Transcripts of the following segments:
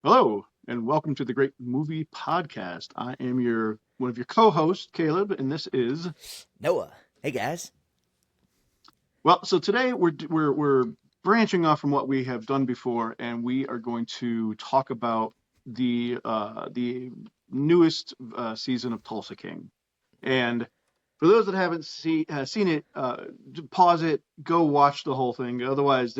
Hello, and welcome to the Great Movie Podcast. I am your one of your co-hosts, Caleb, and this is Noah. Hey guys. so today we're branching off from what we have done before, and we are going to talk about the newest season of Tulsa King. And for those that haven't seen it, pause it, go watch the whole thing. Otherwise,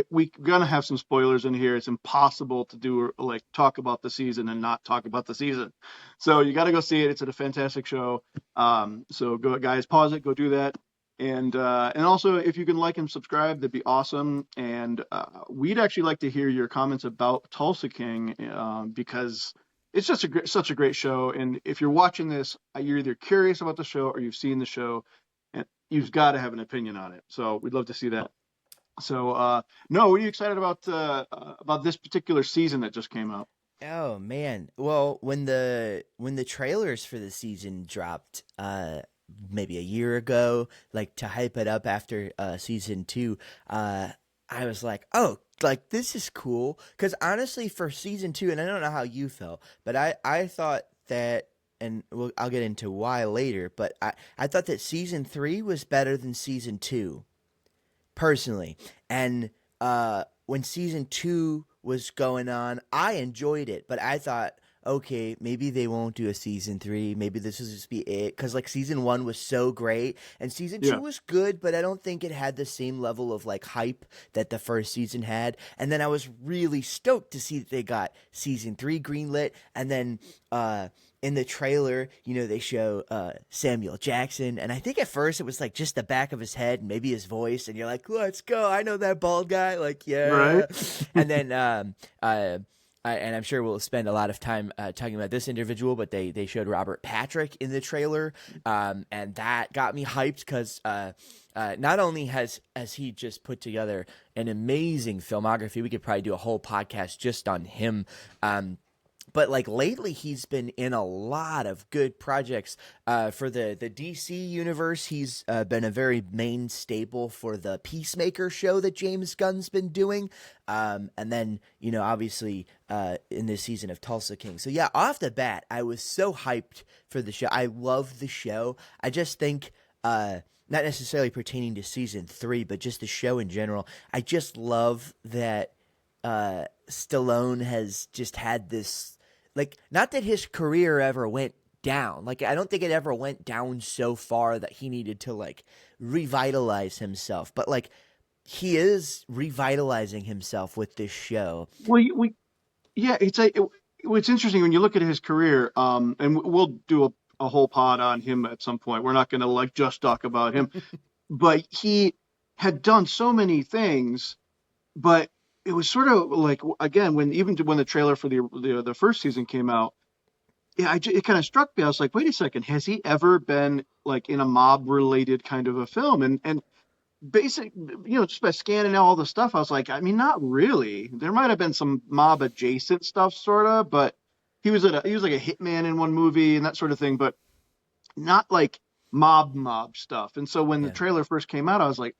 we're gonna have some spoilers in here. It's impossible to do like talk about the season and not talk about the season. So you got to go see it. It's a fantastic show. So go, guys, pause it, go do that. And also, if you can like and subscribe, that'd be awesome. And we'd actually like to hear your comments about Tulsa King, because it's just such a great show. And if you're watching this, you're either curious about the show or you've seen the show, and you've got to have an opinion on it. So we'd love to see that. So, no, what are you excited about this particular season that just came out? Oh man. Well, when the trailers for the season dropped maybe a year ago, like to hype it up after season 2, I was like, "Oh, like this is cool." Cuz honestly for season 2, and I don't know how you felt, but I thought that, and I'll get into why later, but I thought that season 3 was better than season 2 personally. And when season 2 was going on, I enjoyed it, but I thought, okay, maybe they won't do a season 3. Maybe this will just be it. Because, like, season 1 was so great, and season 2 Yeah. was good, but I don't think it had the same level of, like, hype that the first season had. And then I was really stoked to see that they got season 3 greenlit, and then, in the trailer, they show Samuel Jackson, and I think at first it was like just the back of his head, and maybe his voice, and you're like, "Let's go! I know that bald guy!" Like, Right. yeah. And then, and I'm sure we'll spend a lot of time talking about this individual, but they showed Robert Patrick in the trailer, and that got me hyped because not only has he just put together an amazing filmography, we could probably do a whole podcast just on him. But like lately he's been in a lot of good projects for the DC universe. He's been a very main staple for the Peacemaker show that James Gunn's been doing, and then obviously in this season of Tulsa King. So yeah, off the bat I was so hyped for the show. I love the show. I just think not necessarily pertaining to season 3, but just the show in general, I just love that Stallone has just had this, like, not that his career ever went down. Like, I don't think it ever went down so far that he needed to, like, revitalize himself. But, like, he is revitalizing himself with this show. Yeah, it's interesting when you look at his career, and we'll do a whole pod on him at some point. We're not going to like just talk about him, but he had done so many things, but it was sort of like again when the trailer for the first season came out, yeah, it kind of struck me. I was like, wait a second, has he ever been like in a mob related kind of a film? And basic, just by scanning all the stuff, I was like, I mean, not really. There might have been some mob adjacent stuff, sort of, but he was like a hitman in one movie and that sort of thing, but not like mob stuff. And so when the Yeah. trailer first came out, I was like,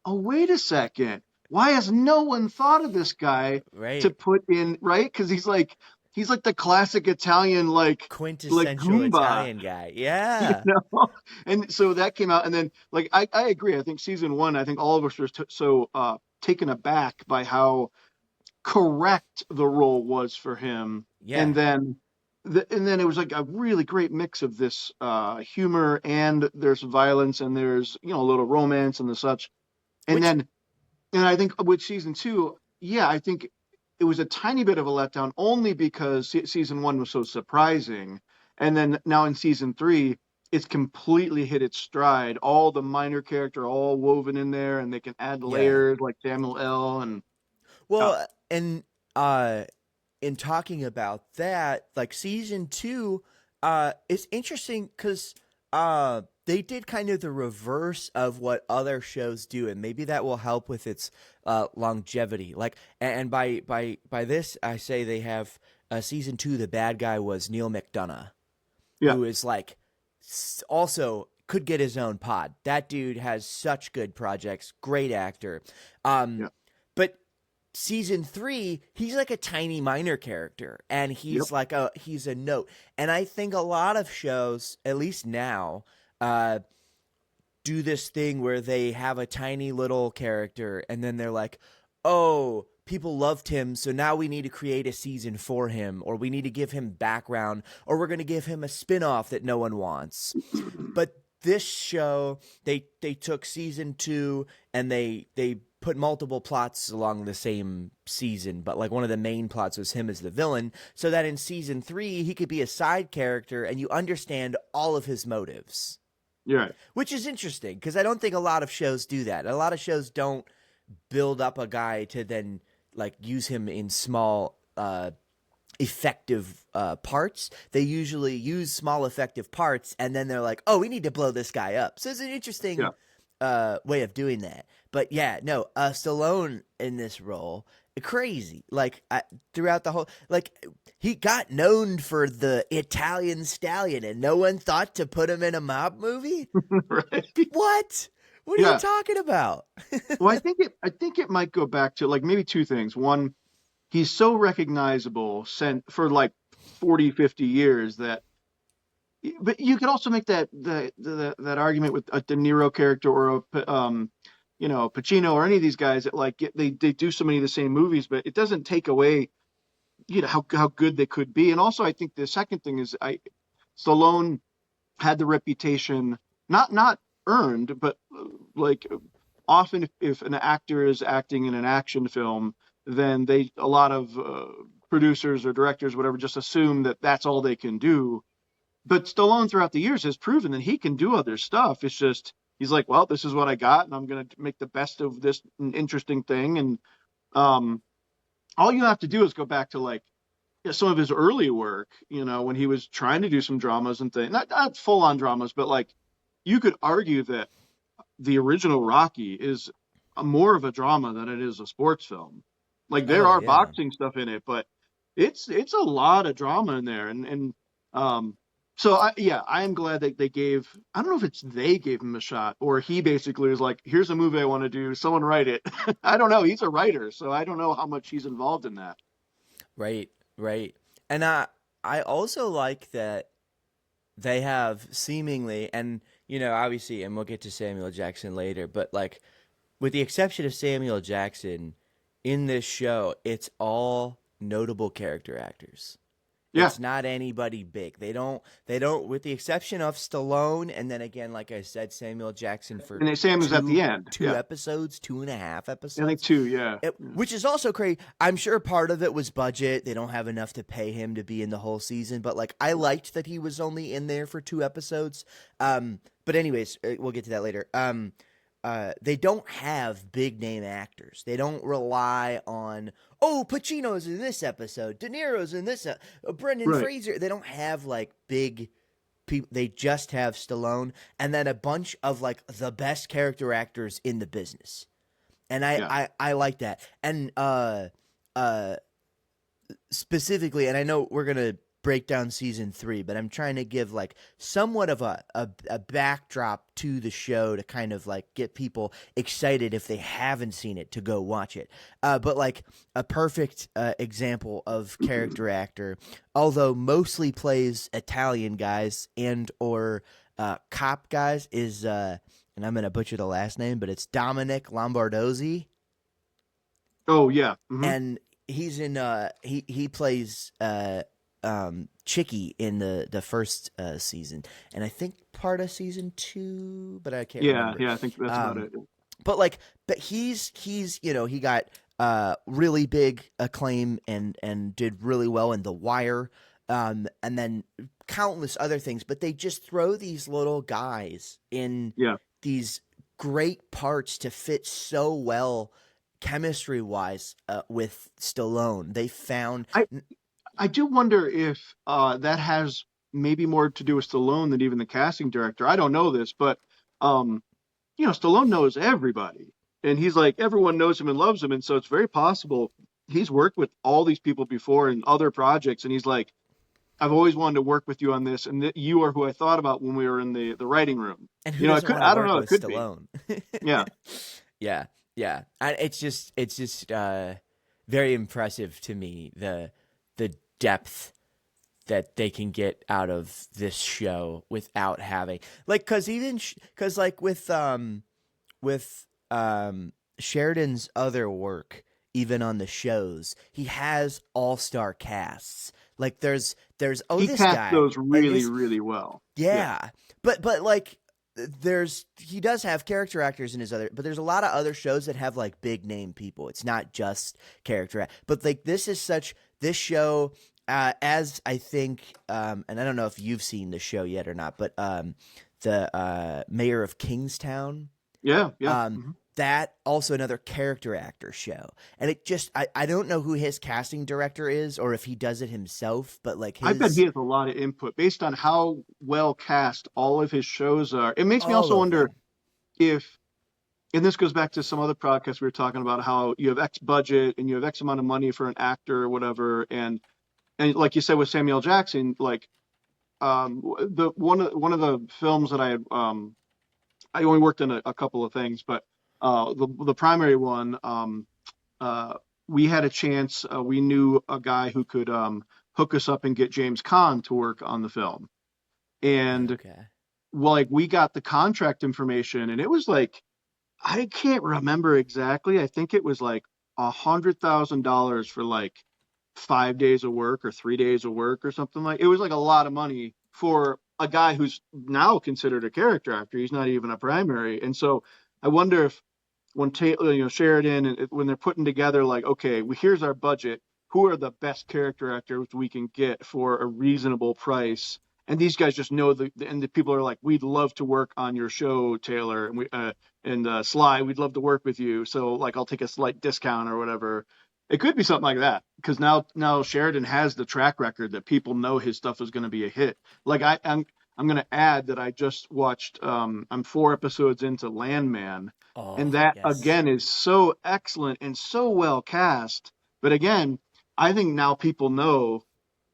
oh, wait a second. Why has no one thought of this guy to Right. put in, right? Because he's like the classic Italian like Quintessential Goomba, Italian guy. you Yeah. know. And so that came out, and then like I agree. I think season one, I think all of us were so taken aback by how correct the role was for him, and Yeah. then and then it was like a really great mix of this humor, and there's violence, and there's a little romance and the such, and Which, then and I think with season two, yeah, I think it was a tiny bit of a letdown only because season one was so surprising. And then now in season three, it's completely hit its stride. All the minor character all woven in there, and they can add yeah. layers like Samuel L. And uh, Well, and uh in talking about that, like season 2, it's interesting because they did kind of the reverse of what other shows do, and maybe that will help with its longevity. Like, and by this I say they have season 2. The bad guy was Neil McDonough, yeah, who is like also could get his own pod. That dude has such good projects, great actor. yeah, But season 3, he's like a tiny minor character, and Yep. he's a note. And I think a lot of shows, at least now, uh, do this thing where they have a tiny little character, and then they're like, oh, people loved him, so now we need to create a season for him, or we need to give him background, or we're going to give him a spin-off that no one wants. But this show, they took season 2 and they put multiple plots along the same season, but like one of the main plots was him as the villain, so that in season 3 he could be a side character and you understand all of his motives, You're right. which is interesting because I don't think a lot of shows do that. A lot of shows don't build up a guy to then like use him in small effective parts. They usually use small effective parts and then they're like, oh, we need to blow this guy up. So it's an Yeah. interesting way of doing that. But yeah, no, Stallone in this role, crazy. Like throughout the whole, like he got known for the Italian Stallion, and no one thought to put him in a mob movie. Right. What? What are you Yeah. talking about? Well, I think it might go back to like maybe two things. One, he's so recognizable for like 40, 50 years that, but you could also make that argument with a De Niro character or Pacino or any of these guys that like they do so many of the same movies, but it doesn't take away how good they could be. And also, I think the second thing is Stallone had the reputation, not earned, but like often if an actor is acting in an action film, then a lot of producers or directors, whatever, just assume that that's all they can do. But Stallone throughout the years has proven that he can do other stuff. It's just he's like, well, this is what I got, and I'm going to make the best of this interesting thing. And um, all you have to do is go back to like some of his early work, when he was trying to do some dramas and things, not full on dramas, but like you could argue that the original Rocky is more of a drama than it is a sports film. Like there Oh are yeah. boxing stuff in it, but it's a lot of drama in there, and um, so I am glad that they gave. I don't know if it's they gave him a shot or he basically was like, here's a movie I want to do, someone write it. I don't know. He's a writer, so I don't know how much he's involved in that. Right, right. And I also like that they have seemingly, and obviously, and we'll get to Samuel Jackson later, but like with the exception of Samuel Jackson in this show, it's all notable character actors. Yeah, It's not anybody big. They don't with the exception of Stallone, and then again, like I said, Samuel Jackson for and Sam is at the end. two Yeah, episodes, 2.5 I think episodes. two. Yeah, yeah. Which is also crazy. I'm sure part of it was budget. They don't have enough to pay him to be in the whole season. But like, I liked that he was only in there for 2 episodes. But anyways, we'll get to that later. They don't have big name actors. They don't rely on Pacino's in this episode, De Niro's in this, Brendan Right. Fraser. They don't have like big people. They just have Stallone and then a bunch of like the best character actors in the business, and I Yeah. I like that. And uh specifically, and I know we're gonna break down season 3, but I'm trying to give like somewhat of a backdrop to the show to kind of like get people excited if they haven't seen it to go watch it. But like a perfect example of character actor, although mostly plays Italian guys and or cop guys, is and I'm gonna butcher the last name, but it's Dominic Lombardozzi, Oh yeah. and he's in he plays Chicky in the first season, and I think part of season 2, but I can't Yeah, remember. yeah. I think that's about Um, it. but he's he got really big acclaim and did really well in The Wire, and then countless other things. But they just throw these little guys in Yeah. these great parts to fit so well chemistry wise with Stallone. They found I I do wonder if that has maybe more to do with Stallone than even the casting director. I don't know this, but um, Stallone knows everybody, and he's like everyone knows him and loves him, and so it's very possible he's worked with all these people before in other projects, and he's like, I've always wanted to work with you on this, and you are who I thought about when we were in the writing room. and who It doesn't could, want to I don't work know, it with could be. Stallone? Yeah. Yeah, yeah. It's just very impressive to me, the depth that they can get out of this show without having like because like with Sheridan's other work, even on the shows, he has all-star casts. Like there's oh He this cast guy those and really, his really well. Yeah. yeah, but like there's he does have character actors in his other, but there's a lot of other shows that have like big name people. It's not just but like this show. As I think, and I don't know if you've seen the show yet or not, but the Mayor of Kingstown, Yeah. Yeah. um, Hmm. that also another character actor show, and it just I don't know who his casting director is or if he does it himself, but like I bet he his has a lot of input based on how well cast all of his shows are. It makes me all also of wonder them. if, and this goes back to some other podcasts we were talking about how you have X budget and you have X amount of money for an actor or whatever, and like you said with Samuel Jackson, like the one of the films that I only worked in a couple of things, but the primary one, uh, we had a chance. We knew a guy who could hook us up and get James Caan to work on the film, and Okay. like we got the contract information, and it was like I can't remember exactly. I think it was like $100,000 for like 5 days of work or 3 days of work or something like. It was like a lot of money for a guy who's now considered a character actor. He's not even a primary, and so I wonder if when Taylor, Sheridan, and when they're putting together like, okay, well, here's our budget. Who are the best character actors we can get for a reasonable price? And these guys just know and the people are like, we'd love to work on your show, Taylor, and Sly, we'd love to work with you. So like, I'll take a slight discount or whatever. It could be something like that because now Sheridan has the track record that people know his stuff is going to be a hit. Like I'm going to add that I just watched. I'm 4 episodes into Landman, and Oh that yes. again is so excellent and so well cast. But again, I think now people know,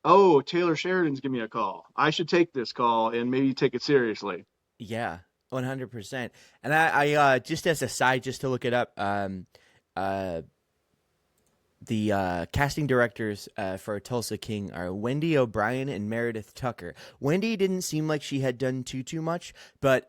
oh, Taylor Sheridan's giving me a call. I should take this call and maybe take it seriously. Yeah, 100%. And just as a side, just to look it up, uh, the casting directors for Tulsa King are Wendy O'Brien and Meredith Tucker. Wendy didn't seem like she had done too much, but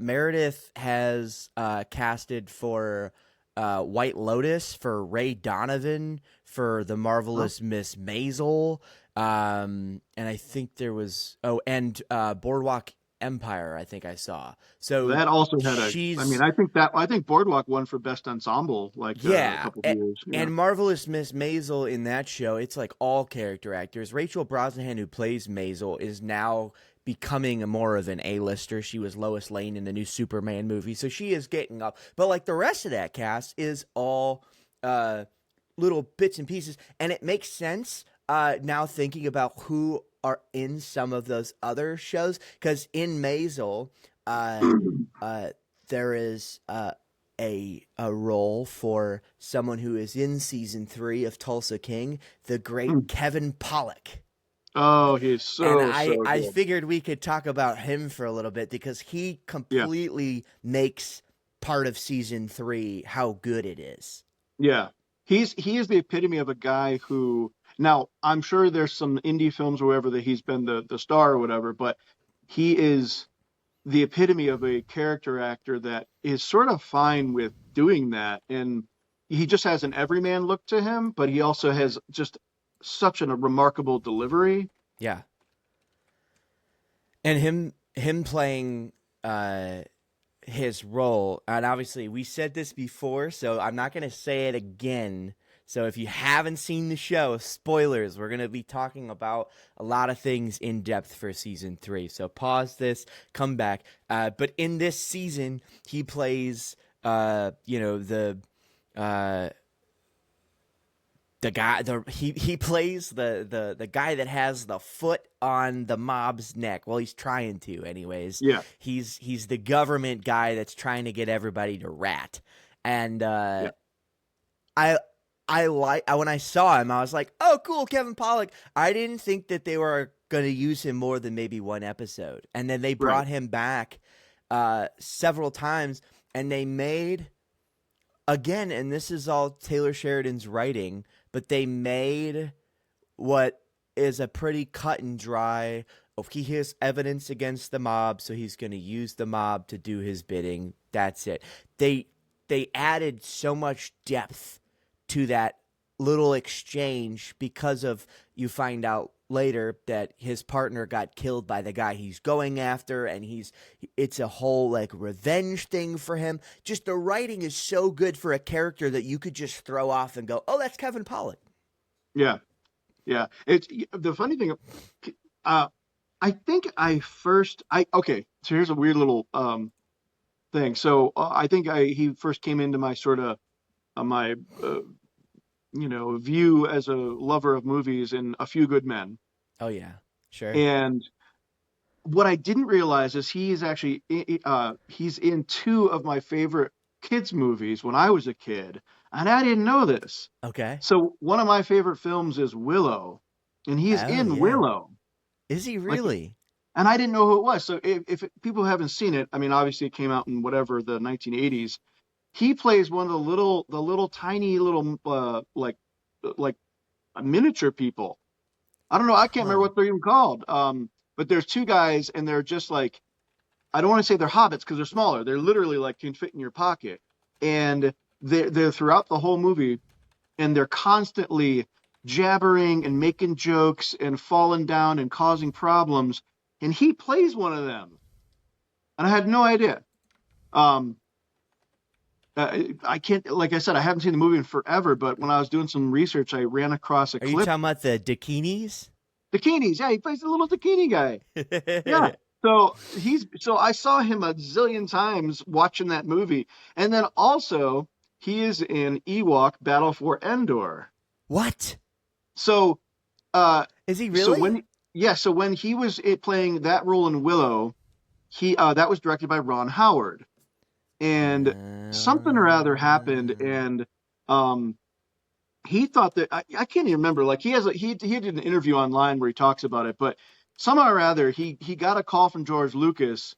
Meredith has casted for White Lotus, for Ray Donovan, for the Huh? marvelous Miss Maisel, and I think there was and Boardwalk Empire. I think I saw. So That also had I mean, she's I think Boardwalk won for best ensemble like a yeah, couple of years. Yeah. and marvelous Miss Maisel in that show. It's like all character actors. Rachel Brosnahan, who plays Maisel, is now becoming a more of an A-lister. She was Lois Lane in the new Superman movie, so she is getting up. But like the rest of that cast is all uh, little bits and pieces, and it makes sense now thinking about who are in some of those other shows. Because in Maisel, uh, uh, there is a role for someone who is in season 3 of Tulsa King, the great Kevin Pollak. Oh, he's And so I good. figured we could talk about him for a little bit because he Yeah. completely makes part of season 3 how good it is. Yeah. He is the epitome of a guy who now I'm sure there's some indie films or wherever that he's been the star or whatever, but he is the epitome of a character actor that is sort of fine with doing that. And he just has an everyman look to him, but he also has just such a remarkable delivery. Yeah. And him playing uh his role, and obviously we said this before, so I'm not going to say it again. So if you haven't seen the show, spoilers, we're going to be talking about a lot of things in depth for season 3. So pause this, come back. But in this season, he plays, uh, the guy he plays the guy that has the foot on the mob's neck. Well, he's trying to anyways. Yeah. He's the government guy that's trying to get everybody to rat. And Yeah. I when I saw him, I was like, oh cool, Kevin Pollak. I didn't think that they were going to use him more than maybe one episode, and then they Right. brought him back several times, and they made again, and this is all Taylor Sheridan's writing, but they made what is a pretty cut and dry. Oh, he has evidence against the mob, so he's going to use the mob to do his bidding. That's it. They they added so much depth to that little exchange because of you find out later that his partner got killed by the guy he's going after, and it's a whole like revenge thing for him. Just the writing is so good for a character that you could just throw off and go, oh, that's Kevin Pollak. Yeah, yeah. It's the funny thing. Uh, I think I first I okay. So here's a weird little thing. So I think I he first came into my sort of my view as a lover of movies in A Few Good Men. Oh yeah, sure. And what I didn't realize is he is actually he's in two of my favorite kids movies when I was a kid, and I didn't know this. Okay. So one of my favorite films is Willow, and he's Oh in yeah. Willow. Is he Like, really? and I didn't know who it was. So if people haven't seen it, I mean, obviously it came out in whatever the 1980s. He plays one of the little tiny little like miniature people. I don't know. I can't remember Huh. what they're even called. But there's two guys, and they're just like I don't want to say they're hobbits because they're smaller. They're literally like can fit in your pocket, and they're throughout the whole movie, and they're constantly jabbering and making jokes and falling down and causing problems. And he plays one of them, and I had no idea. Um, I can't, like I said, I haven't seen the movie in forever, but when I was doing some research, I ran across a Are you clip. talking about the Dakinis? Dakinis, yeah, he plays the little Dakini guy. Yeah. So I saw him a zillion times watching that movie. And then also he is in Ewok Battle for Endor. What? So uh Is he so really? when yeah, so when he was playing that role in Willow, he that was directed by Ron Howard. And something or other happened, Uh, and um he thought that I can't even remember. Like he did an interview online where he talks about it, but somehow or other he got a call from George Lucas,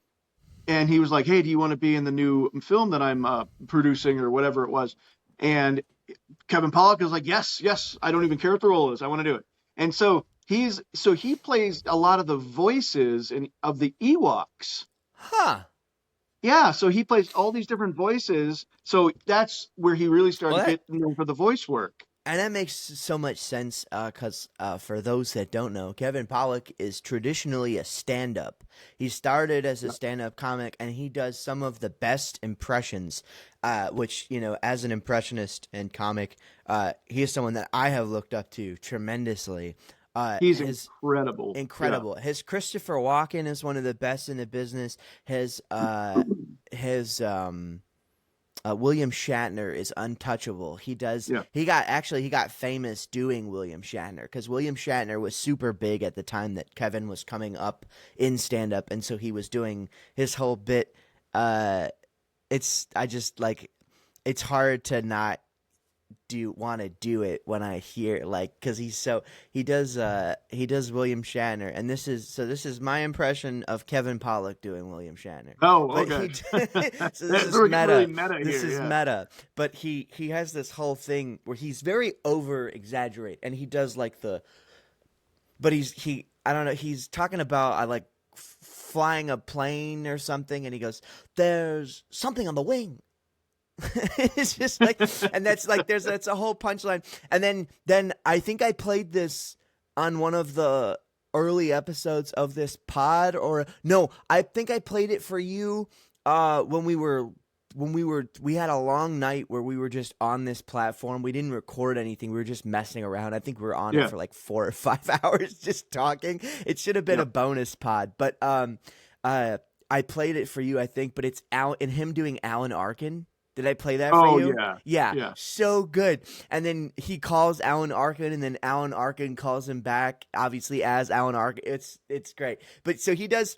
and he was like, "Hey, do you want to be in the new film that I'm producing or whatever it was?" And Kevin Pollak was like, "Yes, yes, I don't even care what the role is. I want to do it." And so he plays a lot of the voices of the Ewoks. huh. Yeah, so he plays all these different voices. So that's where he really Well, started getting known for the voice work. and that makes so much sense because for those that don't know, Kevin Pollak is traditionally a stand up. He started as a stand up comic and he does some of the best impressions, which, as an impressionist and comic, he is someone that I have looked up to tremendously. He's His incredible. Yeah. incredible. His Christopher Walken is one of the best in the business. His William Shatner is untouchable. He does. Yeah. He got famous doing William Shatner because William Shatner was super big at the time that Kevin was coming up in stand up, and so he was doing his whole bit. Uh, it's I just like it's hard to not do want to do it when I hear like because he does William Shatner, and this is my impression of Kevin Pollak doing William Shatner, Oh, but okay. so this is We're getting really meta. meta This here. is Yeah. meta, but he has this whole thing where he's very over exaggerate, and he does like but he I don't know, he's talking about I like flying a plane or something, and he goes, "There's something on the wing." It's just like, and that's like that's a whole punchline. And then I think I played this on one of the early episodes of this pod, or no, I think I played it for you when we had a long night where we were just on this platform. We didn't record anything. We were just messing around. I think we were on it Yeah. for like 4 or 5 hours just talking. It should have been Yeah. a bonus pod, but uh I played it for you, I think, but it's Al and him doing Alan Arkin. Did I play that for Oh, you? yeah. Yeah, Yeah. so good. And then he calls Alan Arkin, and then Alan Arkin calls him back, obviously as Alan Arkin. It's great. But so he does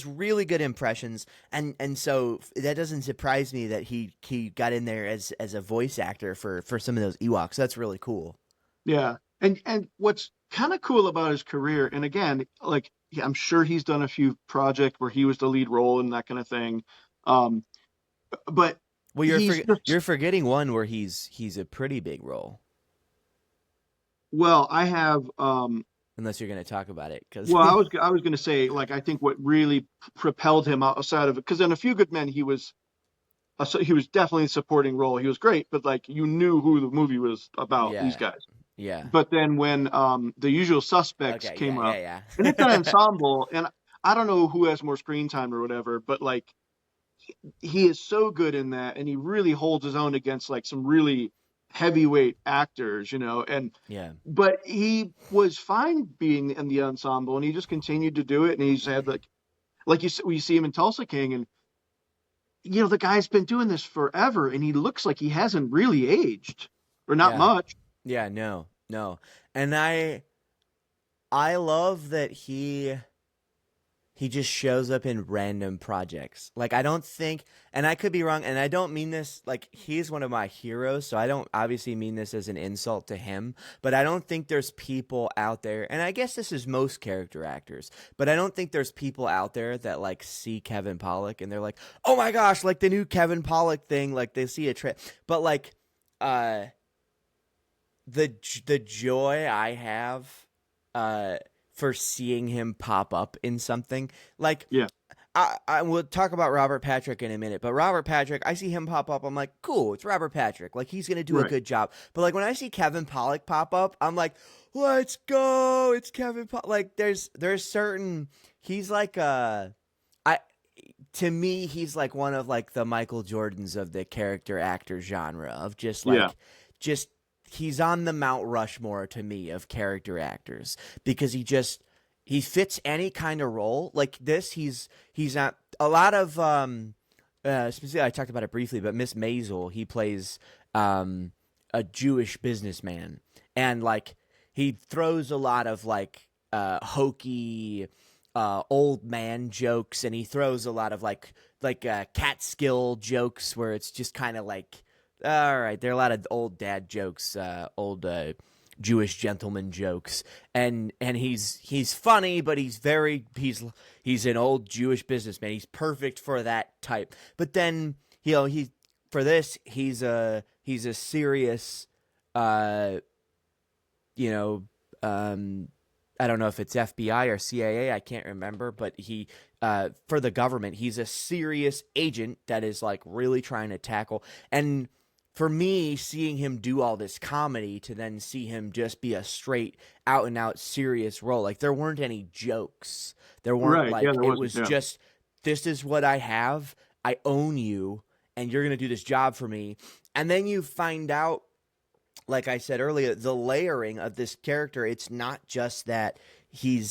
really good impressions, and so that doesn't surprise me that he got in there as a voice actor for some of those Ewoks. That's really cool. Yeah. And what's kind of cool about his career, and again, like I'm sure he's done a few projects where he was the lead role and that kind of thing. Um, but Well, he's just you're forgetting one where he's a pretty big role. Well, I have Unless you're going to talk about it, because well, I was going to say like I think what really propelled him outside of it because in A Few Good Men he was definitely a supporting role. He was great, but like you knew who the movie was about, these yeah, guys. yeah, But then when The Usual Suspects okay, came yeah, yeah, up, yeah, and it's an ensemble, and I don't know who has more screen time or whatever, but like he is so good in that, and he really holds his own against like some really heavyweight actors, and yeah, but he was fine being in the ensemble, and he just continued to do it, and he's had like we see him in Tulsa King, and the guy's been doing this forever, and he looks like he hasn't really aged, or not yeah, much. yeah. No, no, and I love that he just shows up in random projects. Like I don't think, and I could be wrong, and I don't mean this like he's one of my heroes, so I don't obviously mean this as an insult to him, but I don't think there's people out there, and I guess this is most character actors, but I don't think there's people out there that like see Kevin Pollak and they're like, "Oh my gosh, like the new Kevin Pollak thing," like they see a trip. But like uh the joy I have uh for seeing him pop up in something like Yeah, I will talk about Robert Patrick in a minute, but Robert Patrick, I see him pop up. I'm like, cool, it's Robert Patrick. Like he's gonna do a right. good job. But like when I see Kevin Pollak pop up, I'm like, let's go, it's Kevin Pollak. Like there's certain he's like I to me he's like one of like the Michael Jordans of the character actor genre of Yeah, just he's on the Mount Rushmore to me of character actors because he fits any kind of role like this. He's not a lot of specifically I talked about it briefly, but Miss Maisel he plays um a Jewish businessman and like he throws a lot of like hokey old man jokes and he throws a lot of like Catskill jokes where it's just kind of like all right, there are a lot of old dad jokes, old Jewish gentleman jokes, and he's funny, but he's an old Jewish businessman. He's perfect for that type. But then he for this he's a serious, uh, you know, um, I don't know if it's FBI or CIA, I can't remember, but he for the government, he's a serious agent that is like really trying to tackle and for me, seeing him do all this comedy to then see him just be a straight out and out serious role, like there weren't any jokes. There weren't right. Yeah, like there it wasn't. was Yeah, just this is what I have. I own you and you're going to do this job for me. And then you find out like I said earlier, the layering of this character, it's not just that he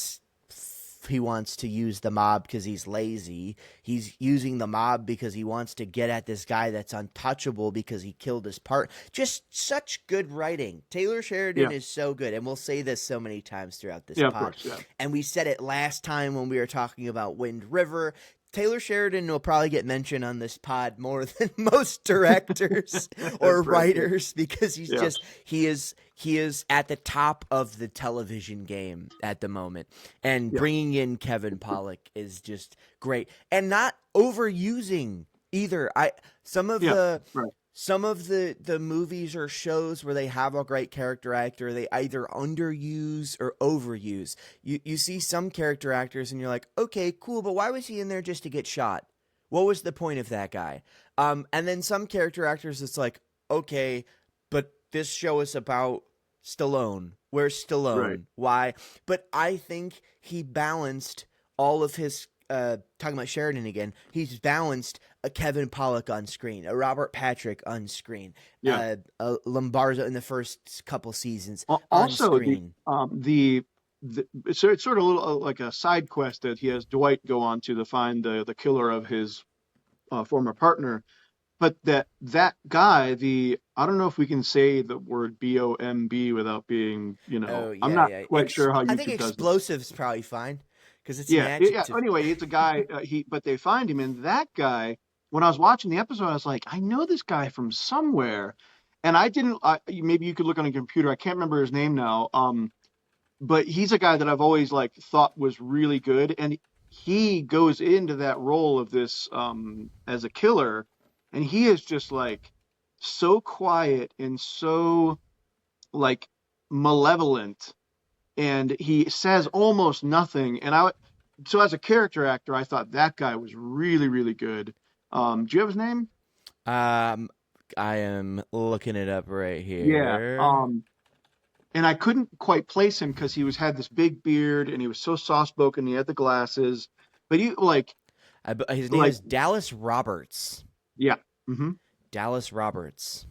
wants to use the mob because he's lazy. He's using the mob because he wants to get at this guy that's untouchable because he killed his part. Just such good writing. Taylor Sheridan yeah, is so good, and we'll say this so many times throughout this yeah. Of pod. course. Yeah, And we said it last time when we were talking about Wind River. Taylor Sheridan will probably get mentioned on this pod more than most directors or that's right. Yeah, writers because yeah, he is at the top of the television game at the moment. And yeah, bringing in Kevin Pollak is just great and not overusing either. I some of yeah. the Right. some of the movies or shows where they have a great character actor, they either underuse or overuse. You see some character actors and you're like, okay, cool, but why was he in there just to get shot? What was the point of that guy? And then some character actors, it's like, okay, but this show is about Stallone. Where's Right. Stallone? Why? But I think he balanced all of his talking about Sheridan again, he's balanced a Kevin Pollak on screen, a Robert Patrick on screen, Yeah. a Lombardo in the first couple seasons on Also, screen. it's sort of a little like a side quest that he has Dwight go on to find the killer of his former partner. But that guy, the I don't know if we can say the word BOMB without being, Oh I'm yeah, not yeah. quite sure how I think YouTube does this. explosive's probably fine because it's an Yeah, yeah. adjective. Anyway, it's a guy. But they find him, and that guy. When I was watching the episode, I was like, I know this guy from somewhere, and I didn't. Maybe you could look on a computer. I can't remember his name now. But he's a guy that I've always like thought was really good, and he goes into that role of this as a killer, and he is just like so quiet and so like malevolent, and he says almost nothing. So as a character actor, I thought that guy was really, really good. Do you have his name? Um, I am looking it up right Yeah. here. And I couldn't quite place him because he was had this big beard and he was so soft spoken. He had the glasses, but he His name like is Dallas Roberts. yeah, hmm Dallas Roberts.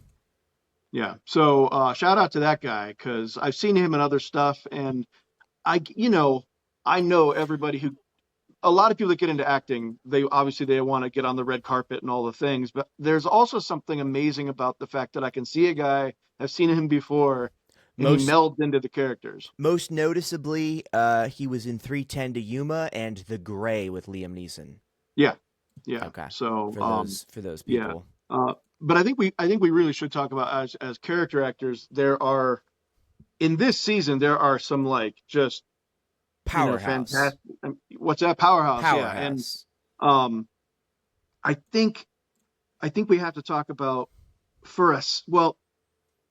yeah. So shout out to that guy because I've seen him in other stuff, and I know everybody who a lot of people that get into acting, they want to get on the red carpet and all the things, but there's also something amazing about the fact that I can see a guy, I've seen him before, and he Most melds into the characters. most noticeably, he was in 310 to Yuma and The Gray with Liam Neeson. Yeah, yeah. Okay, So for those yeah. people, But I think we really should talk about as character actors. There are in this season there are some like just powerhouse, fantastic. What's that powerhouse? Yeah, and powerhouse. um, I think I think we have to talk about for us. Well,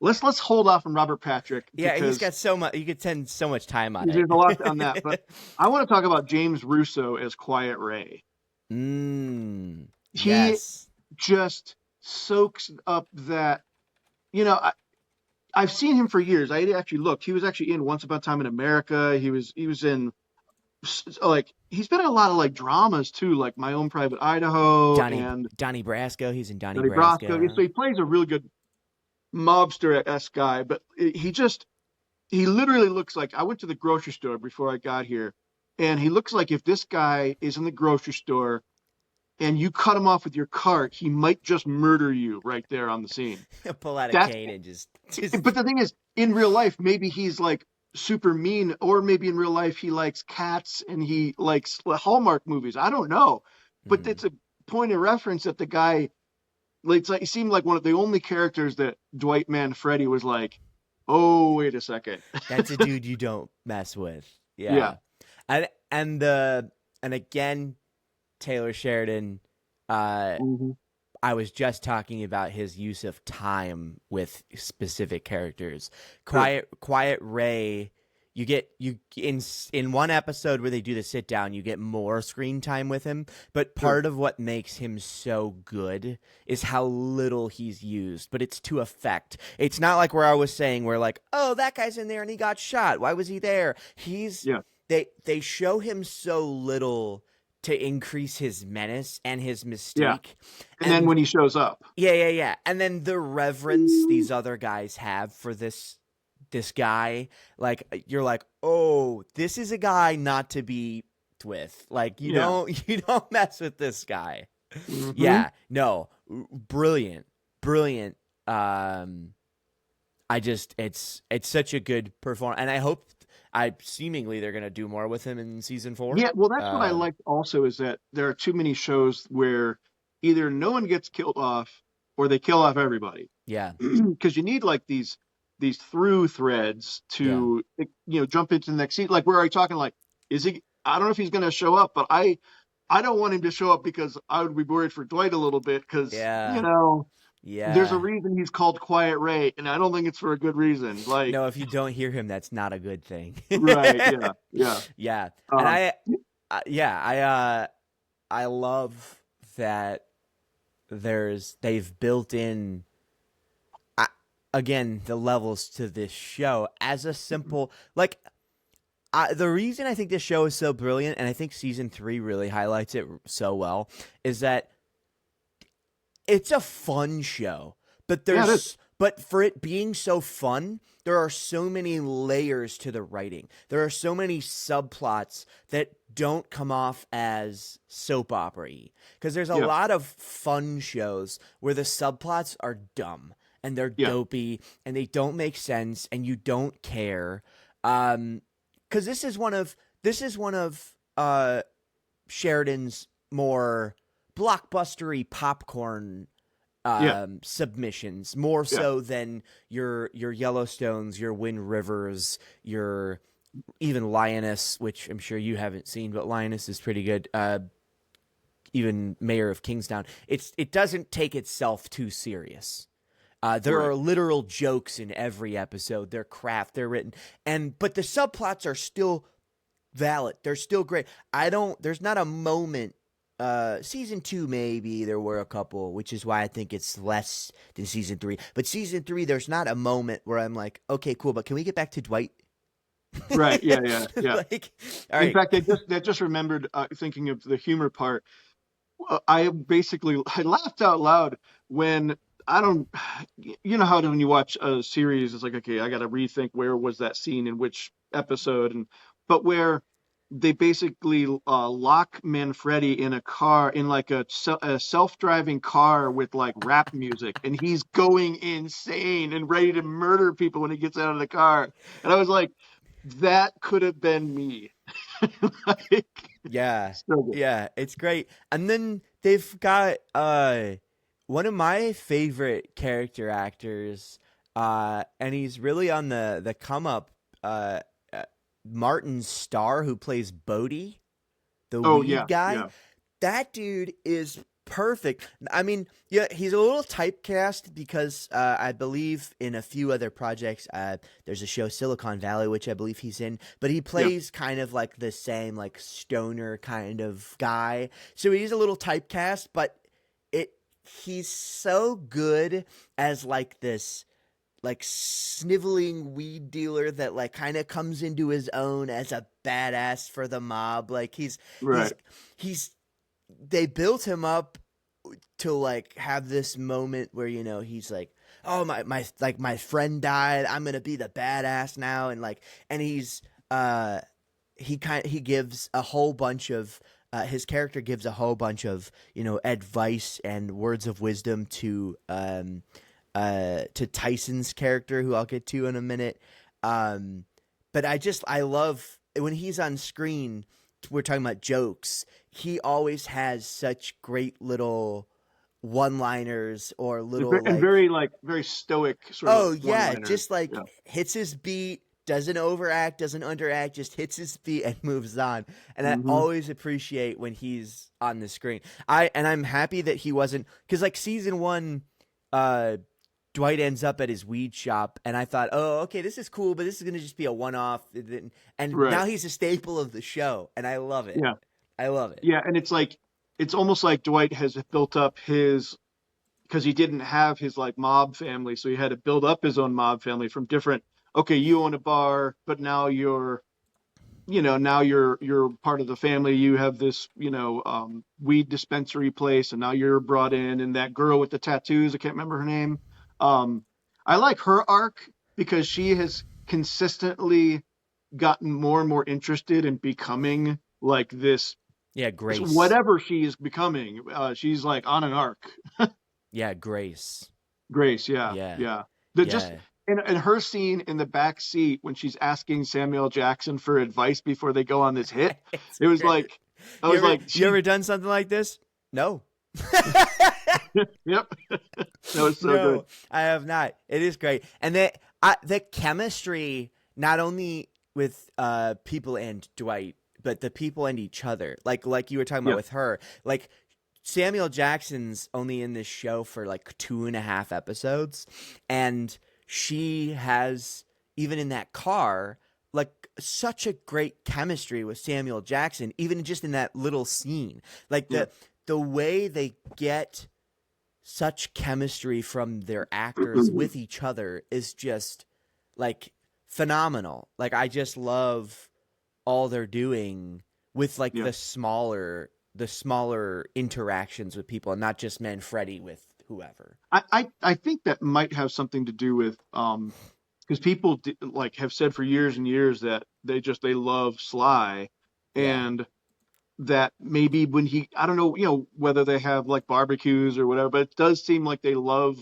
let's hold off on Robert Patrick Yeah, he's because got so much. You could spend so much time on there's a lot on that. But it. I want to talk about James Russo as Quiet Ray. He Yes. just soaks up that. You know, I've seen him for years. I actually looked. He was actually in Once Upon a Time in America. He was in like he's been in a lot of like dramas too, like My Own Private Idaho and Donnie Brasco. He's in Donnie Donnie Brasco. So Brasco. he plays a really good mobster-esque guy, but he literally looks like I went to the grocery store before I got here, and he looks like if this guy is in the grocery store and you cut him off with your cart, he might just murder you right there on the scene. Pull out a That's cane and just but the thing is, in real life, maybe he's like super mean, or maybe in real life he likes cats and he likes Hallmark movies. I don't know, but Mhm. it's a point of reference that the guy, like, it's like he seemed like one of the only characters that Dwight Manfredi was like, oh, wait a second. That's a dude you don't mess with. Yeah. Yeah. And again, Taylor Sheridan, uh Hmm. I was just talking about his use of time with specific characters. Sure. Quiet Ray, you in one episode where they do the sit down, you get more screen time with him, but Sure. part of what makes him so good is how little he's used, but it's to effect. It's not like where I was saying where like, "Oh, that guy's in there and he got shot. Why was he there?" He's Yeah. they show him so little to increase his menace and his Yeah. mystique. And then And when he shows up, yeah. And then the reverence these other guys have for this guy, like you're like, "Oh, this is a guy not to be with." Like you yeah. don't you don't mess with this guy. Hmm. Yeah, no, brilliant. Brilliant. Um I just it's such a good performance, and I hope I seemingly they're going to do more with him in season 4. Yeah, well, that's what I liked also is that there are too many shows where either no one gets killed off or they kill off everybody. Yeah. Because you need like these through threads Yeah. to jump into the next scene. Like we're already talking like, is he? I don't know if he's going to show up, but I don't want him to show up because I would be worried for Dwight a little bit because Yeah. there's a Yeah. reason he's called Quiet Ray, and I don't think it's for a good reason. Like, No, if you don't hear him, that's not a good thing. right? Yeah, yeah. Yeah. And Um, yeah, I love that they've built in uh, again the levels to this show as a simple like the reason I think this show is so brilliant, and I think season 3 really highlights it so well, is that it's a fun show, yeah, it is. but for it being so fun, there are so many layers to the writing. There are so many subplots that don't come off as soap opera-y. Because there's a Yeah, lot of fun shows where the subplots are dumb and they're yeah, dopey and they don't make sense and you don't care. Because this is one of Sheridan's more blockbustery popcorn yeah, submissions, more yeah. so than your Yellowstones, your Wind Rivers, your even Lioness, which I'm sure you haven't seen, but Lioness is pretty good. Even Mayor of Kingstown, it doesn't take itself too serious. There Right. are literal jokes in every episode. They're craft, they're written, but the subplots are still valid. They're still great. I don't. There's not a moment. Season 2 maybe there were a couple, which is why I think it's less than season 3. But season 3, there's not a moment where I'm like, okay, cool, but can we get back to Dwight? Right. Yeah. Yeah. Yeah. Like, all In right, fact, I just remembered thinking of the humor part. I basically I laughed out loud when I don't, you know how when you watch a series, it's like, okay, I got to rethink where was that scene in which episode, and but where they basically lock Manfredi in a car in like a self-driving car with like rap music, and he's going insane and ready to murder people when he gets out of the car, and I was like, that could have been me. Like, yeah, so good. yeah, it's great. And then they've got one of my favorite character actors, and he's really on the come up. Uh, uh, Martin Starr, who plays Bodie, the Oh weed yeah, guy. yeah. That dude is perfect. I mean, yeah, he's a little typecast because I believe in a few other projects. There's a show Silicon Valley, which I believe he's in, but he Yeah. plays kind of like the same like stoner kind of guy. So he's a little typecast, but it he's so good as like this like sniveling weed dealer that like kind of comes into his own as a badass for the mob. Like he's Right. he's they built him up to like have this moment where he's like, oh, my friend died, I'm gonna be the badass now, and like, and uh he gives a whole bunch of his character gives a whole bunch of advice and words of wisdom to Tyson's character, who I'll get to in a minute. Um, but I love when he's on screen. We're talking about jokes. He always has such great little one-liners or little And like, very like very stoic sort of oh yeah, one-liners. just like Yeah. hits his beat, doesn't overact, doesn't underact, just hits his beat and moves on. And I Hmm. always appreciate when he's on the screen. I'm happy that he wasn't, because like season 1, uh Dwight ends up at his weed shop, and I thought, oh, okay, this is cool, but this is going to just be a one-off. And Right. now he's a staple of the show, and I love it. Yeah. I love it. Yeah. And it's like it's almost like Dwight has built up his because he didn't have his like mob family, so he had to build up his own mob family from different. Okay, you own a bar, but now you're part of the family. You have this weed dispensary place, and now you're brought in. And that girl with the tattoos, I can't remember her name. um I like her arc because she has consistently gotten more and more interested in becoming like Yeah, this Grace. whatever she is becoming. She's like on an arc. Yeah, Grace. Grace, yeah, Yeah, yeah. The just yeah. and her scene in the back seat when she's asking Samuel Jackson for advice before they go on this hit, It's it was great. like I was like You she ever done something like this? No. yep. That was so good. No, I have not. It is great, and the chemistry not only with people and Dwight, but the people and each other. Like you were talking about Yeah. with her. Like Samuel Jackson's only in this show for like 2.5 episodes, and she has, even in that car, like such a great chemistry with Samuel Jackson, even just in that little scene. Like Yeah. the way they get such chemistry from their actors with each other is just like phenomenal. Like I just love all they're doing with like Yeah. the smaller interactions with people, and not just Manfredi with whoever. I think that might have something to do with because people like have said for years and years that they love Sly, Yeah. and that maybe when he I don't know whether they have like barbecues or whatever, but it does seem like they love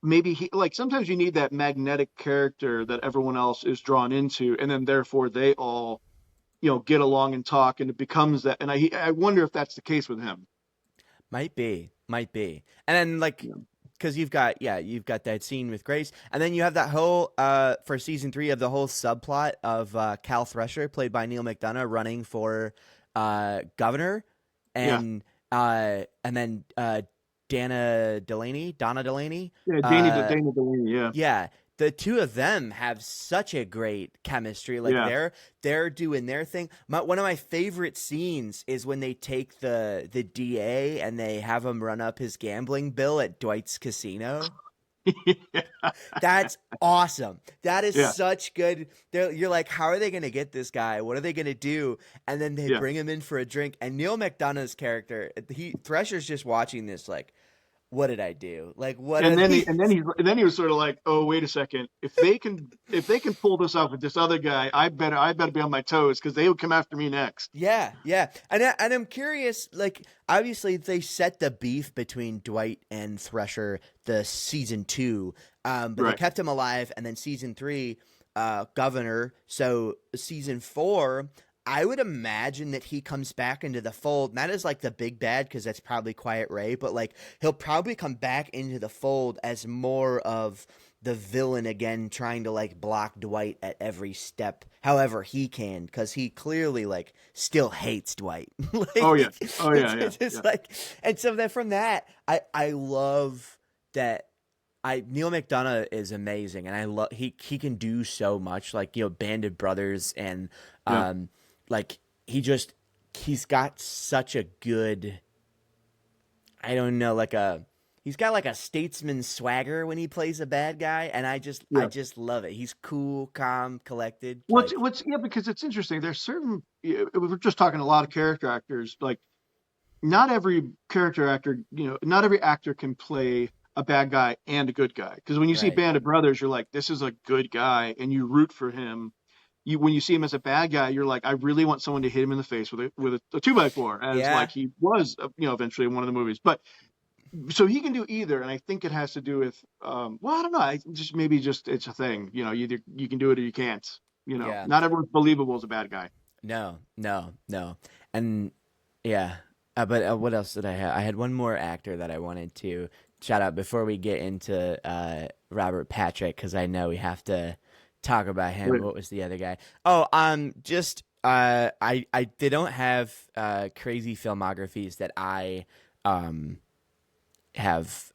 maybe he like sometimes you need that magnetic character that everyone else is drawn into, and then therefore they all get along and talk, and it becomes that. And I wonder if that's the case with him. Might be. And then like, Yeah. because you've got that scene with Grace, and then you have that whole for season 3 of the whole subplot of Cal Thresher, played by Neil McDonough, running for governor, Yeah. and then Donna Delaney. Yeah, Uh, Dana Delaney. Yeah, yeah, the two of them have such a great chemistry. Like yeah. they're doing their thing. One of my favorite scenes is when they take the DA and they have him run up his gambling bill at Dwight's casino. Yeah, That's awesome. That is yeah, such good. You're like, how are they going to get this guy? What are they going to do? And then they yeah. bring him in for a drink. And Neil McDonough's character, Thresher's just watching this, like, what did I do? Like, what are And then these? and then he was sort of like, oh, wait a second. If they can pull this off with this other guy, I better be on my toes because they will come after me next. Yeah, yeah, and I'm curious. Like, obviously, they set the beef between Dwight and Thresher the season 2, but they Right. kept him alive, and then season 3, Governor. So season 4, I would imagine that he comes back into the fold, not as like the big bad because that's probably Quiet Ray, but like he'll probably come back into the fold as more of the villain again, trying to like block Dwight at every step however he can, because he clearly like still hates Dwight. Oh Like yeah. Oh yeah. Yeah. it's just Yeah. like, and so that from that, I love that. I Neil McDonough is amazing, and I love he can do so much, like, Band of Brothers, and Yeah. um like he's got such a good, I don't know, like he's got like a statesman swagger when he plays a bad guy, and I Yeah. just love it. He's cool, calm, collected. What's Like, what's yeah, because it's interesting. There's certain we're just talking a lot of character actors. Like not every character actor, not every actor can play a bad guy and a good guy. Because when you see right. Band of Brothers, you're like, this is a good guy, and you root for him. When you see him as a bad guy, you're like, I really want someone to hit him in the face with a 2x4, as Yeah. like he was, eventually in one of the movies. But so he can do either, and I think it has to do with, well, I don't know, I just maybe just it's a thing, either you can do it or you can't. Yeah. Not everyone's believable as a bad guy. No, no, no. And yeah. But what else did I have? I had one more actor that I wanted to shout out before we get into Robert Patrick, because I know we have to talk about him. Right. What was the other guy? Oh, just I they don't have crazy filmographies that I um have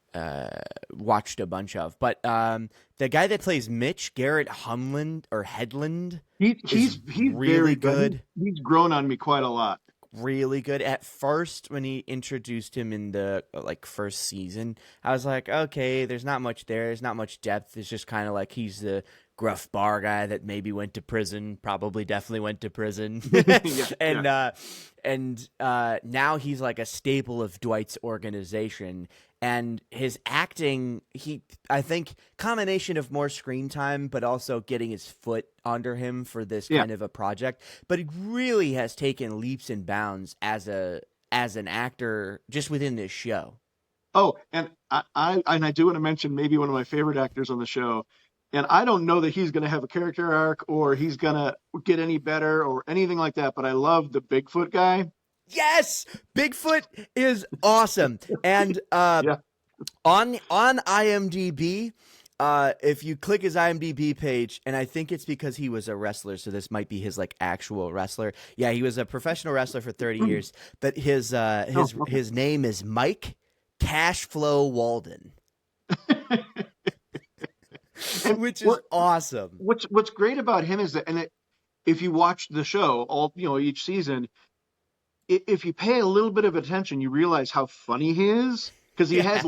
watched a bunch of, but the guy that plays Mitch, Garrett Humland or Headland, is He's very really good. good. He's grown on me quite a lot. Really good. At first, when he introduced him in the like first season, I was like, okay, there's not much there. There's not much depth. It's just kind of like he's the gruff bar guy that maybe went to prison, probably definitely went to prison, Yeah, yeah. and now he's like a staple of Dwight's organization. And his acting, I think, combination of more screen time, but also getting his foot under him for this Yeah. kind of a project. But he really has taken leaps and bounds as an actor just within this show. Oh, and I do want to mention maybe one of my favorite actors on the show. And I don't know that he's going to have a character arc or he's going to get any better or anything like that, but I love the Bigfoot guy. Yes, Bigfoot is awesome. And Yeah. on IMDb, if you click his IMDb page, and I think it's because he was a wrestler, so this might be his like actual wrestler. Yeah, he was a professional wrestler for 30 years, but his Oh, okay. his name is Mike Cashflow Walden, And which is awesome. what's great about him is that, if you watch the show all, each season, if you pay a little bit of attention, you realize how funny he is because he Yeah. has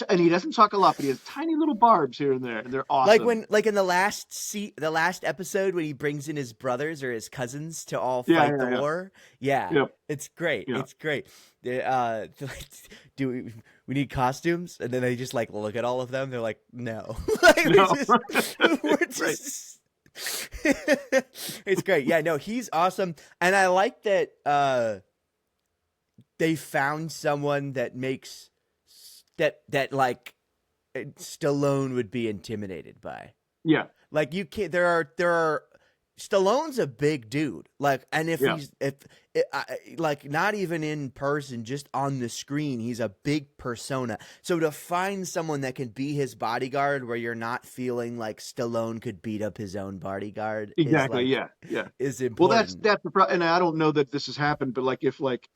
and he doesn't talk a lot, but he has tiny little barbs here and there, and they're Like awesome. in the last episode when he brings in his brothers or his cousins to all Yeah, fight yeah, the yeah, war. Yeah, yeah, it's great. yeah. It's great. Do we need costumes? And then they just like look at all of them. They're like, no. Like, No, we're right. just it's great. Yeah, no, he's awesome. And I like that they found someone that makes that like Stallone would be intimidated by. Yeah, Like, you can't. There are. Stallone's a big dude. Like, and if yeah, he's like not even in person, just on the screen, he's a big persona. So to find someone that can be his bodyguard, where you're not feeling like Stallone could beat up his own bodyguard, exactly. Yeah, yeah. is Well, that's important. that's the problem, and I don't know that this has happened, but like if like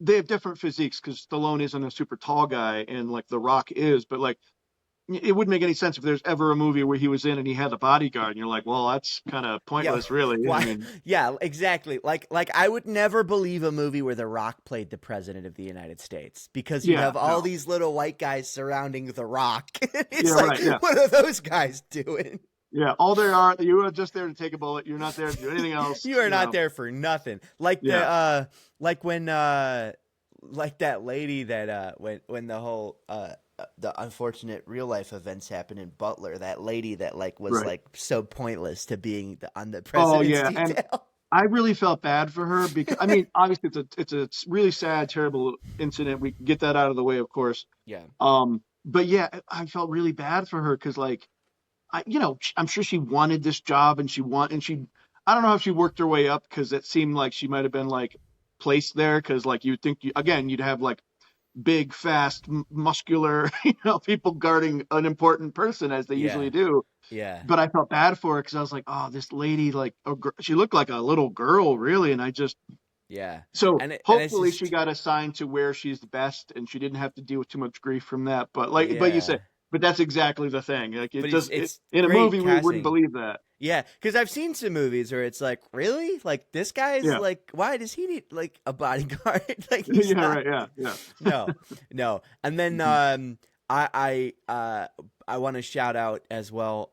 they have different physiques because Stallone isn't a super tall guy and like The Rock is, but like it wouldn't make any sense if there's ever a movie where he was in and he had a bodyguard and you're like, well, that's kind of Yeah. pointless, really. I Why? mean, Yeah, exactly. Like I would never believe a movie where The Rock played the president of the United States because you yeah, have all no, these little white guys surrounding The Rock. yeah, It's like, right, yeah, what are those guys doing? yeah. All they are, you are just there to take a bullet. You're not there to do anything else. You are You not know, there for nothing. Like yeah, like when like that lady that when the whole the unfortunate real life events happened in Butler, that lady that like was right. like so pointless to being on the Oh president's yeah, and detail. I really felt bad for her because I mean, obviously it's a really sad, terrible incident. We can get that out of the way, of course. Yeah. But yeah, I felt really bad for her because like I'm sure she wanted this job and I don't know if she worked her way up because it seemed like she might have been like placed there because like you'd think again you'd have like big, fast, muscular, people guarding an important person as they Yeah. usually do. Yeah. But I felt bad for her because I was like, oh, this lady, like, she looked like a little girl, really. And I just, Yeah. so And it's hopefully she just got assigned to where she's the best and she didn't have to deal with too much grief from that. But you yeah. said, but that's exactly the thing. Like, But it, it's in a great movie, we wouldn't casting. believe that. Yeah, because I've seen some movies where it's like, really, like this guy's Yeah. like, why does he need like a bodyguard? Like he's Yeah. not. Right. Yeah. Yeah. No, no. And then Mhm. I want to shout out as well,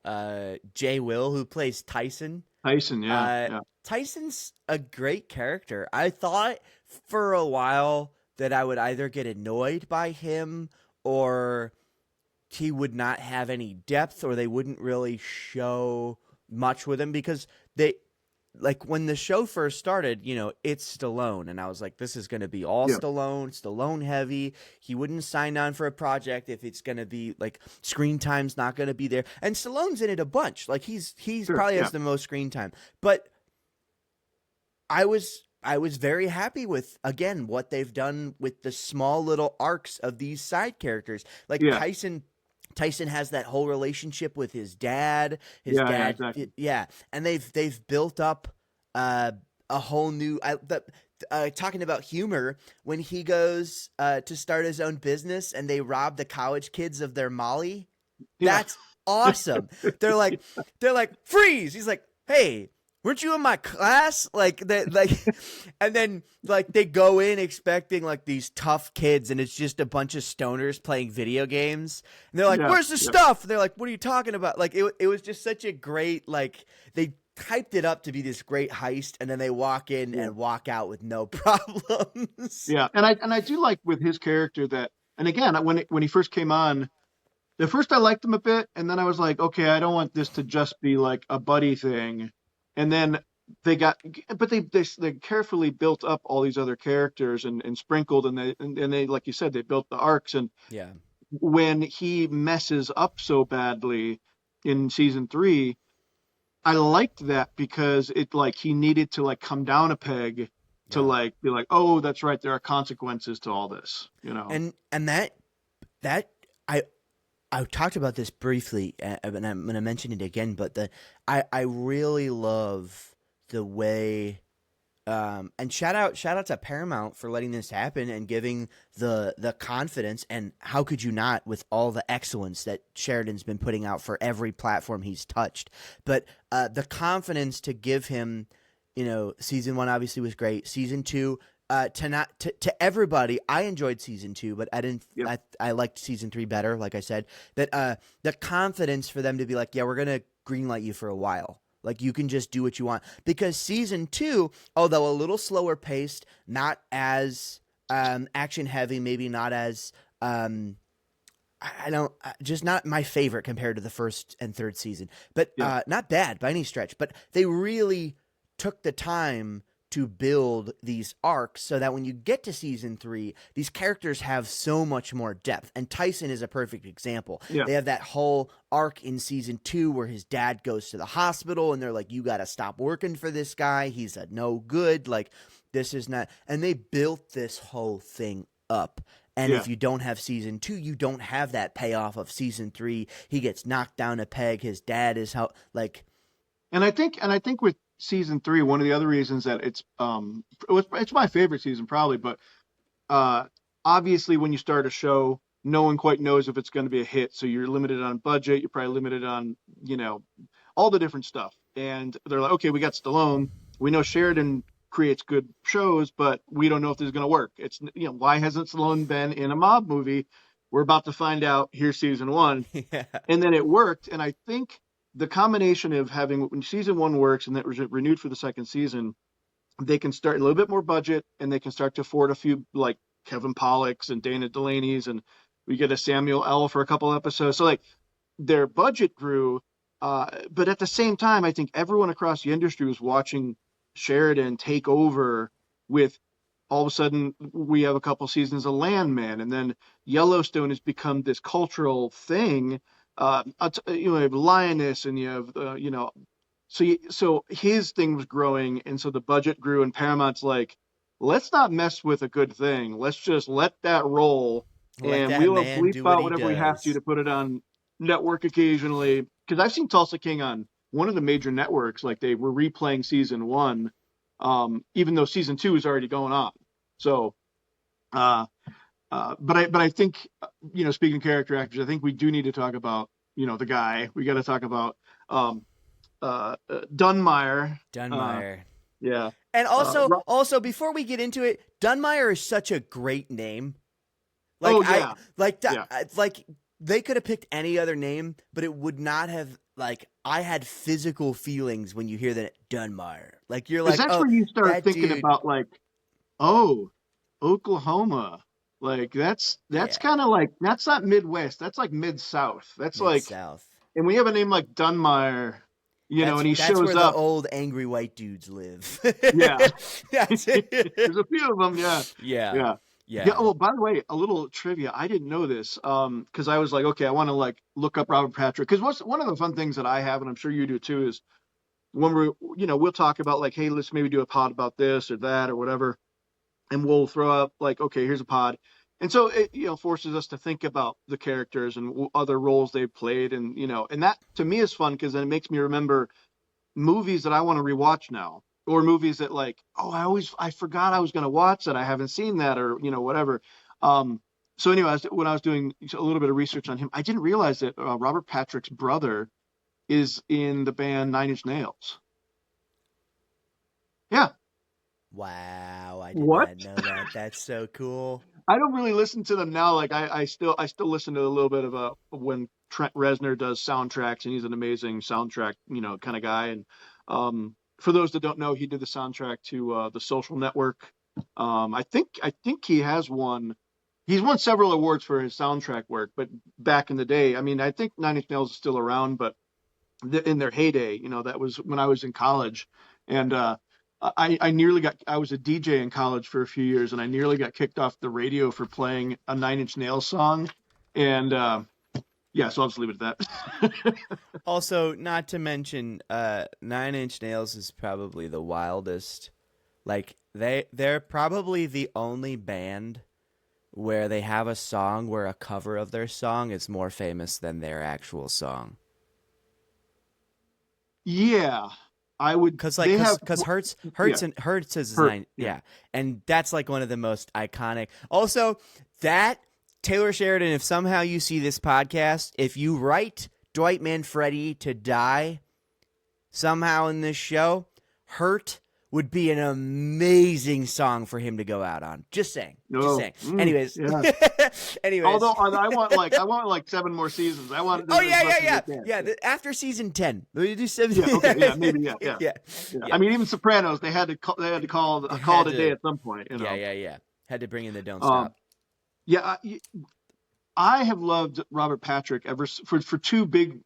Jay Will who plays Tyson. Tyson. Yeah. Uh, Yeah. Tyson's a great character. I thought for a while that I would either get annoyed by him or he would not have any depth or they wouldn't really show much with him because they like when the show first started, it's Stallone and I was like this is going to be all Yeah. Stallone heavy. He wouldn't sign on for a project if it's going to be like screen time's not going to be there. And Stallone's in it a bunch. Like he's Sure. probably Yeah. has the most screen time. But I was very happy with again what they've done with the small little arcs of these side characters. Like Yeah. Tyson has that whole relationship with his dad. His Yeah. Yeah. dad, Exactly. yeah, and they've built up a whole new. Talking about humor, when he goes to start his own business and they rob the college kids of their Molly, Yeah. that's awesome. They're like freeze. He's like, hey, weren't you in my class? Like that, like, and then like they go in expecting like these tough kids, and it's just a bunch of stoners playing video games. And they're like, Yeah. "Where's the Yeah. stuff?" And they're like, "What are you talking about?" Like it was just such a great like they hyped it up to be this great heist, and then they walk in Yeah. and walk out with no problems. Yeah. And I do like with his character that, and again, when he first came on, at first I liked him a bit, and then I was like, okay, I don't want this to just be like a buddy thing. And then they got, but they carefully built up all these other characters and sprinkled, and they like you said, they built the arcs. And Yeah, when he messes up so badly in season three, I liked that because it like he needed to like come down a peg to yeah, like be like, oh, that's right, there are consequences to all this, and that I talked about this briefly, and I'm going to mention it again. But I really love the way, and shout out to Paramount for letting this happen and giving the confidence. And how could you not with all the excellence that Sheridan's been putting out for every platform he's touched? But the confidence to give him, season one obviously was great. Season two, to everybody, I enjoyed season two, but I didn't. Yeah, I liked season three better. Like I said, that the confidence for them to be like, yeah, we're gonna greenlight you for a while. Like you can just do what you want because season two, although a little slower paced, not as action heavy, maybe not as I don't just not my favorite compared to the first and third season, but yeah, not bad by any stretch. But they really took the time to build these arcs so that when you get to season three, these characters have so much more depth. And Tyson is a perfect example. yeah, They have that whole arc in season two where his dad goes to the hospital and they're like, you got to stop working for this guy. He's a no good. Like, this is not. And they built this whole thing up. And yeah. if you don't have season two, you don't have that payoff of season three. He gets knocked down a peg. His dad is how, like, And I think with season three, one of the other reasons that it's my favorite season probably, but uh, obviously when you start a show, no one quite knows if it's going to be a hit. So you're limited on budget. You're probably limited on, you know, all the different stuff. And they're like, okay, we got Stallone. We know Sheridan creates good shows, but we don't know if this is going to work. It's, why hasn't Stallone been in a mob movie? We're about to find out. Here's season one. Yeah. And then it worked. And I think the combination of having when season one works and that was renewed for the second season, they can start a little bit more budget and they can start to afford a few like Kevin Pollacks and Dana Delaney's, and we get a Samuel L. for a couple episodes. So like their budget grew, but at the same time, I think everyone across the industry was watching Sheridan take over with all of a sudden we have a couple seasons of Landman, and then Yellowstone has become this cultural thing. You have Lioness, and you have so his thing was growing, and so the budget grew, and Paramount's like, let's not mess with a good thing. Let's just let that roll, Let and that we'll man bleep do what out he whatever we have does. to put it on network occasionally. Because I've seen Tulsa King on one of the major networks, like they were replaying season one, even though season two is already going on. So, uh, but I think speaking of character actors, I think we do need to talk about the guy. We got to talk about um, Dunmire. Uh, Dunmire. yeah. And Uh, also, Ro- also before we get into it, Dunmire is such a great name. Like oh I yeah, like yeah. like they could have picked any other name, but it would not have like I had physical feelings when you hear that Dunmire. Like you're Because like, that's oh, where you start that thinking dude. about like, oh, Oklahoma. Like that's Yeah, kind of like that's not Midwest. That's like Mid South. That's Mid like, South. and we have a name like Dunmire, and he That's shows where the up. old angry white dudes live. Yeah, That's there's a few of them. Yeah, yeah, yeah. Yeah. yeah. Oh, by the way, a little trivia. I didn't know this. Because I was like, okay, I want to like look up Robert Patrick. Because what's one of the fun things that I have, and I'm sure you do too, is when we'll talk about like, hey, let's maybe do a pod about this or that or whatever, and we'll throw up like, okay, here's a pod. And so it, forces us to think about the characters and other roles they've played, and and that to me is fun because then it makes me remember movies that I want to rewatch now, or movies that like, oh, I forgot I was going to watch that, I haven't seen that, or whatever. Um, so anyway, when I was doing a little bit of research on him, I didn't realize that Robert Patrick's brother is in the band Nine Inch Nails. Yeah. Wow, I did What? not know that. That's so cool. I don't really listen to them now. Like I still listen to a little bit of when Trent Reznor does soundtracks, and he's an amazing soundtrack, kind of guy. And for those that don't know, he did the soundtrack to The Social Network. I think he has won. He's won several awards for his soundtrack work, but back in the day, I mean, I think Nine Inch Nails is still around, but in their heyday, that was when I was in college, and I nearly got. I was a DJ in college for a few years, and I nearly got kicked off the radio for playing a Nine Inch Nails song, and yeah, so I'll just leave it at that. Also, not to mention, Nine Inch Nails is probably the wildest. Like they're probably the only band where they have a song where a cover of their song is more famous than their actual song. Yeah, I would. Cause like They have, cause yeah, Hurts is hurt, nine, yeah. yeah, and that's like one of the most iconic. Also, that Taylor Sheridan, if somehow you see this podcast, if you write Dwight Manfredi to die somehow in this show, Hurt would be an amazing song for him to go out on. Just saying, just No, saying. Anyways, yeah. anyways, Although I want like 7 more seasons. I want oh as yeah, much yeah, as they yeah, can. yeah. Yeah. After season 10, we do seven. Yeah. Okay. Yeah. Maybe. Yeah. Yeah. Yeah, Yeah. yeah. I mean, even Sopranos, They call had it a day to, at some point. yeah, yeah, yeah. Had to bring in the don't Um, stop. yeah. I have loved Robert Patrick for two big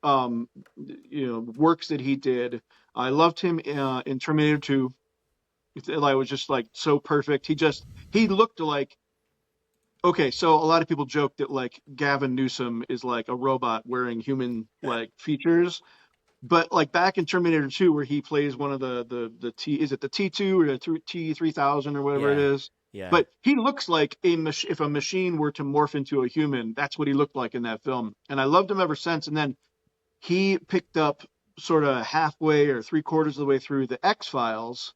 works that he did. I loved him in Terminator 2. I was just like so perfect. He looked like, okay, so a lot of people joke that like Gavin Newsom is like a robot wearing human like features. But like back in Terminator 2, where he plays one of the T, is it the T2 or the T 3000 or whatever it Yeah, is? yeah. But he looks like if a machine were to morph into a human, that's what he looked like in that film. And I loved him ever since. And then he picked up sort of halfway or three-quarters of the way through the X Files,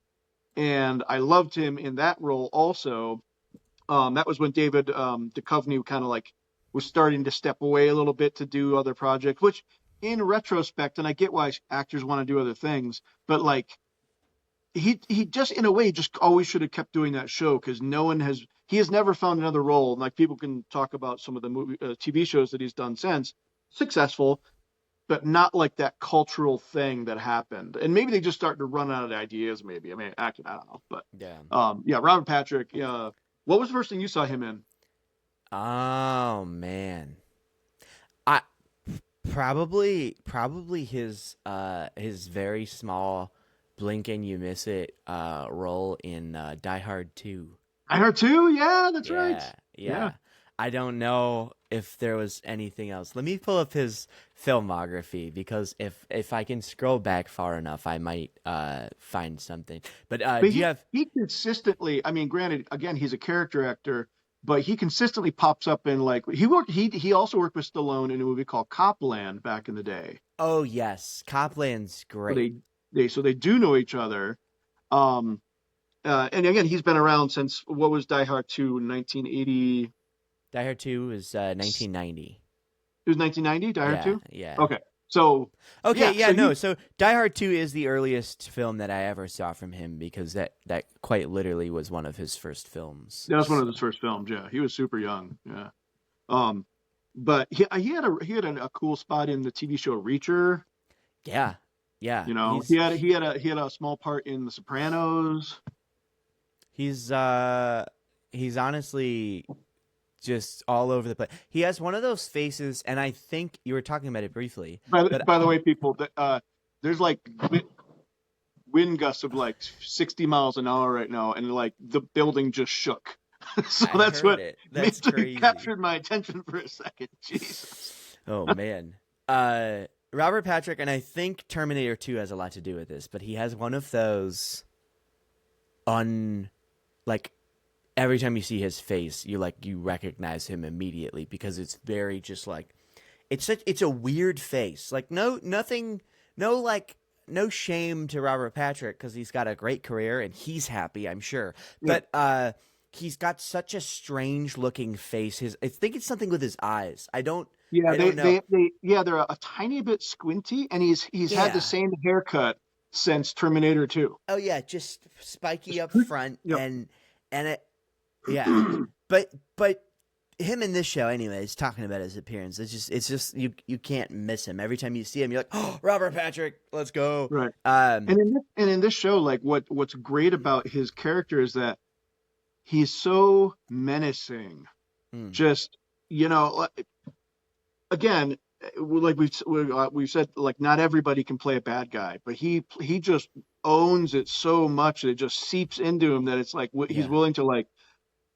and I loved him in that role also. That was when David Duchovny kind of like was starting to step away a little bit to do other projects, which in retrospect, and I get why actors want to do other things, but like he just in a way just always should have kept doing that show because no one has he has never found another role. And like people can talk about some of the movie TV shows that he's done since successful, but not like that cultural thing that happened. And maybe they just start to run out of ideas. Maybe I don't know, but Yeah. yeah, Robert Patrick. What was the first thing you saw him in? Oh man. I probably his very small blink and you miss it role in Die Hard 2. I Heart Two. Yeah, that's right. Yeah, Yeah. yeah. I don't know if there was anything else. Let me pull up his filmography because if I can scroll back far enough, I might find something. But But do you have? he consistently, I mean, granted, again, he's a character actor, but he consistently pops up in like he also worked with Stallone in a movie called Copland back in the day. Oh yes, Copland's So great. they do know each other. Um and again, he's been around since what was Die Hard 2 1980 Die Hard 2 is 1990. it was 1990 Die Hard Yeah, 2? yeah. Okay. So Okay, yeah, yeah, so no. he So Die Hard 2 is the earliest film that I ever saw from him because that quite literally was one of his first films. that was one So, of his first films, yeah. He was super young, yeah. Um but he had a cool spot in the TV show Reacher. yeah. Yeah, You know, he had a small part in The Sopranos. he's uh he's honestly just all over the place. He has one of those faces and I think you were talking about it briefly, but By the way, people, that there's like wind gusts of like 60 miles an hour right now, and like the building just shook. So I that's heard what it. That's crazy. captured my attention for a second. Jesus. Oh man. Uh Robert Patrick and I think Terminator 2 has a lot to do with this, but he has one of those un like every time you see his face, you recognize him immediately because it's very just like it's a weird face. Like nothing no like no shame to Robert Patrick cuz he's got a great career and he's happy, I'm sure. Yeah. But he's got such a strange looking face. His I think it's something with his eyes. Yeah, I don't know. they're a tiny bit squinty, and he's had the Yeah. same haircut since Terminator 2. Oh yeah, just spiky Just up front Yep. and it yeah. But him in this show anyways talking about his appearance it's just you can't miss him. Every time you see him you're like, "Oh, Robert Patrick, let's go." Right. Um And in this show, like what's great about his character is that he's so menacing. mm, Just again, like we've said, like not everybody can play a bad guy, but he just owns it so much that it just seeps into him that it's like he's yeah. willing to like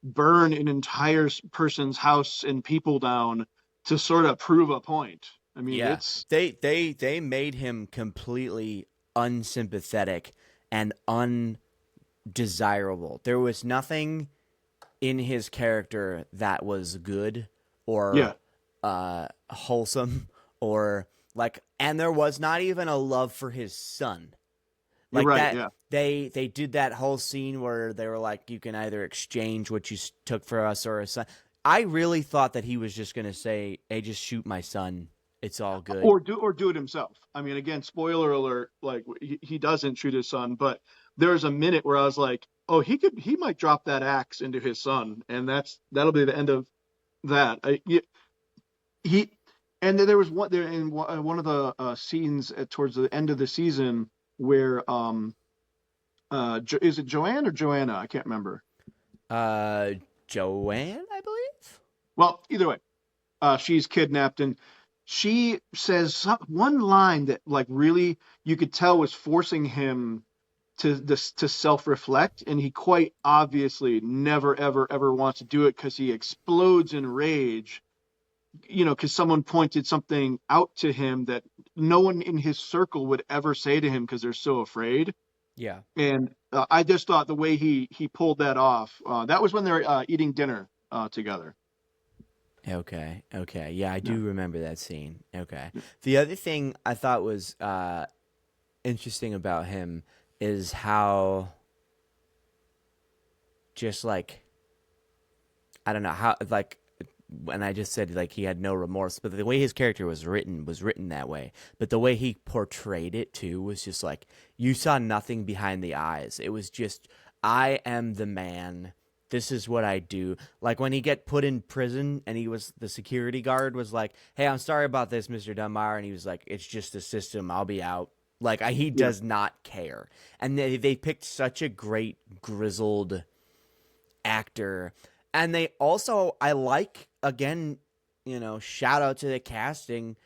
burn an entire person's house and people down to sort of prove a point. I mean, Yeah. it's They made him completely unsympathetic and undesirable. There was nothing in his character that was good yeah, or wholesome or like and there was not even a love for his son. you're Like right. that Yeah, they did that whole scene where they were like you can either exchange what you took for us or a son. I really thought that he was just going to say, "Hey, just shoot my son. It's all good." or do it himself. I mean, again, spoiler alert. Like he doesn't shoot his son, but there's a minute where I was like, oh, he might drop that axe into his son, and that'll be the end of that. He and then there was one there in one of the scenes towards the end of the season where is it Joanne or Joanna? I can't remember. Uh Joanne, I believe? Well, either way, she's kidnapped and she says one line that like really you could tell was forcing him to self-reflect, and he quite obviously never ever wants to do it because he explodes in rage, because someone pointed something out to him that no one in his circle would ever say to him because they're so afraid. Yeah. And I just thought the way he pulled that off, that was when they were eating dinner together. Okay. Okay. Yeah, I Yeah. do remember that scene. Okay. The other thing I thought was interesting about him is how just like I don't know how, like, and I just said like he had no remorse, but the way his character was written that way. But the way he portrayed it too was just like you saw nothing behind the eyes. It was just I am the man. This is what I do. Like when he get put in prison and he was the security guard was like, "Hey, I'm sorry about this, Mr. Dunbar," and he was like, "It's just a system. I'll be out." Like he Yeah, does not care, and they picked such a great grizzled actor. And they also, I like, again, shout out to the casting.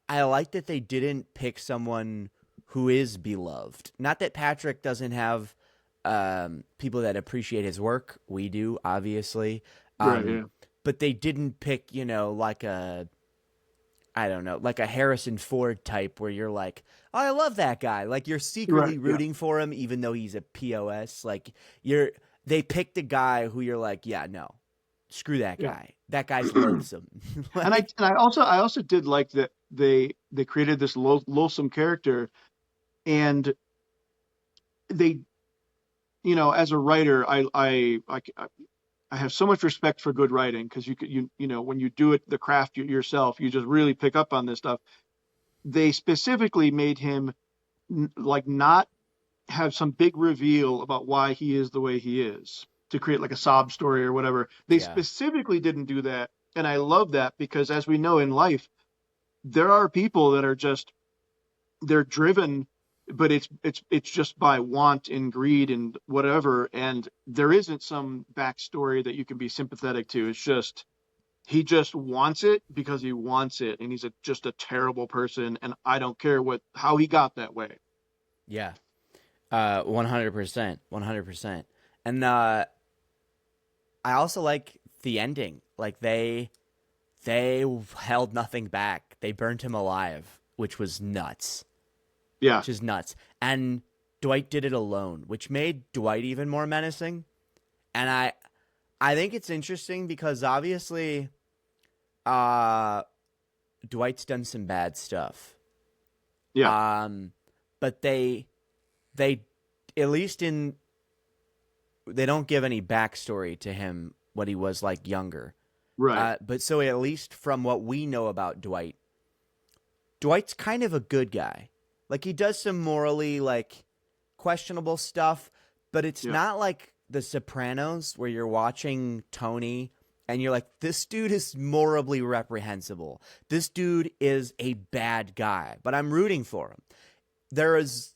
I like that they didn't pick someone who is beloved. Not that Patrick doesn't have people that appreciate his work. We do, obviously. right, Um, yeah, but they didn't pick, like I don't know, like a Harrison Ford type where you're like, oh, I love that guy. Like you're right, secretly yeah, rooting for him, even though he's a POS. Like they picked a guy who you're like, yeah, no, screw that yeah. guy. That guy's loathsome. And Like, I also did like that they created this loathsome character, and they, as a writer, I have so much respect for good writing because when you do it the craft yourself, you just really pick up on this stuff. They specifically made him like not have some big reveal about why he is the way he is to create like a sob story or whatever. They yeah, specifically didn't do that, and I love that because as we know in life, there are people that are just they're driven, but it's just by want and greed and whatever, and there isn't some backstory that you can be sympathetic to. It's just he just wants it because he wants it, and he's just a terrible person, and I don't care how he got that way. yeah, 100%, 100%. And I also like the ending. Like they held nothing back. They burnt him alive, which was nuts. Yeah, Which is nuts. And Dwight did it alone, which made Dwight even more menacing. And I think it's interesting because obviously uh Dwight's done some bad stuff. yeah, Um but they at least in they don't give any backstory to him what he was like younger. right, But so at least from what we know about Dwight, Dwight's kind of a good guy. Like he does some morally like questionable stuff, but it's yeah, not like The Sopranos where you're watching Tony and you're like, this dude is morally reprehensible. This dude is a bad guy, but I'm rooting for him. There is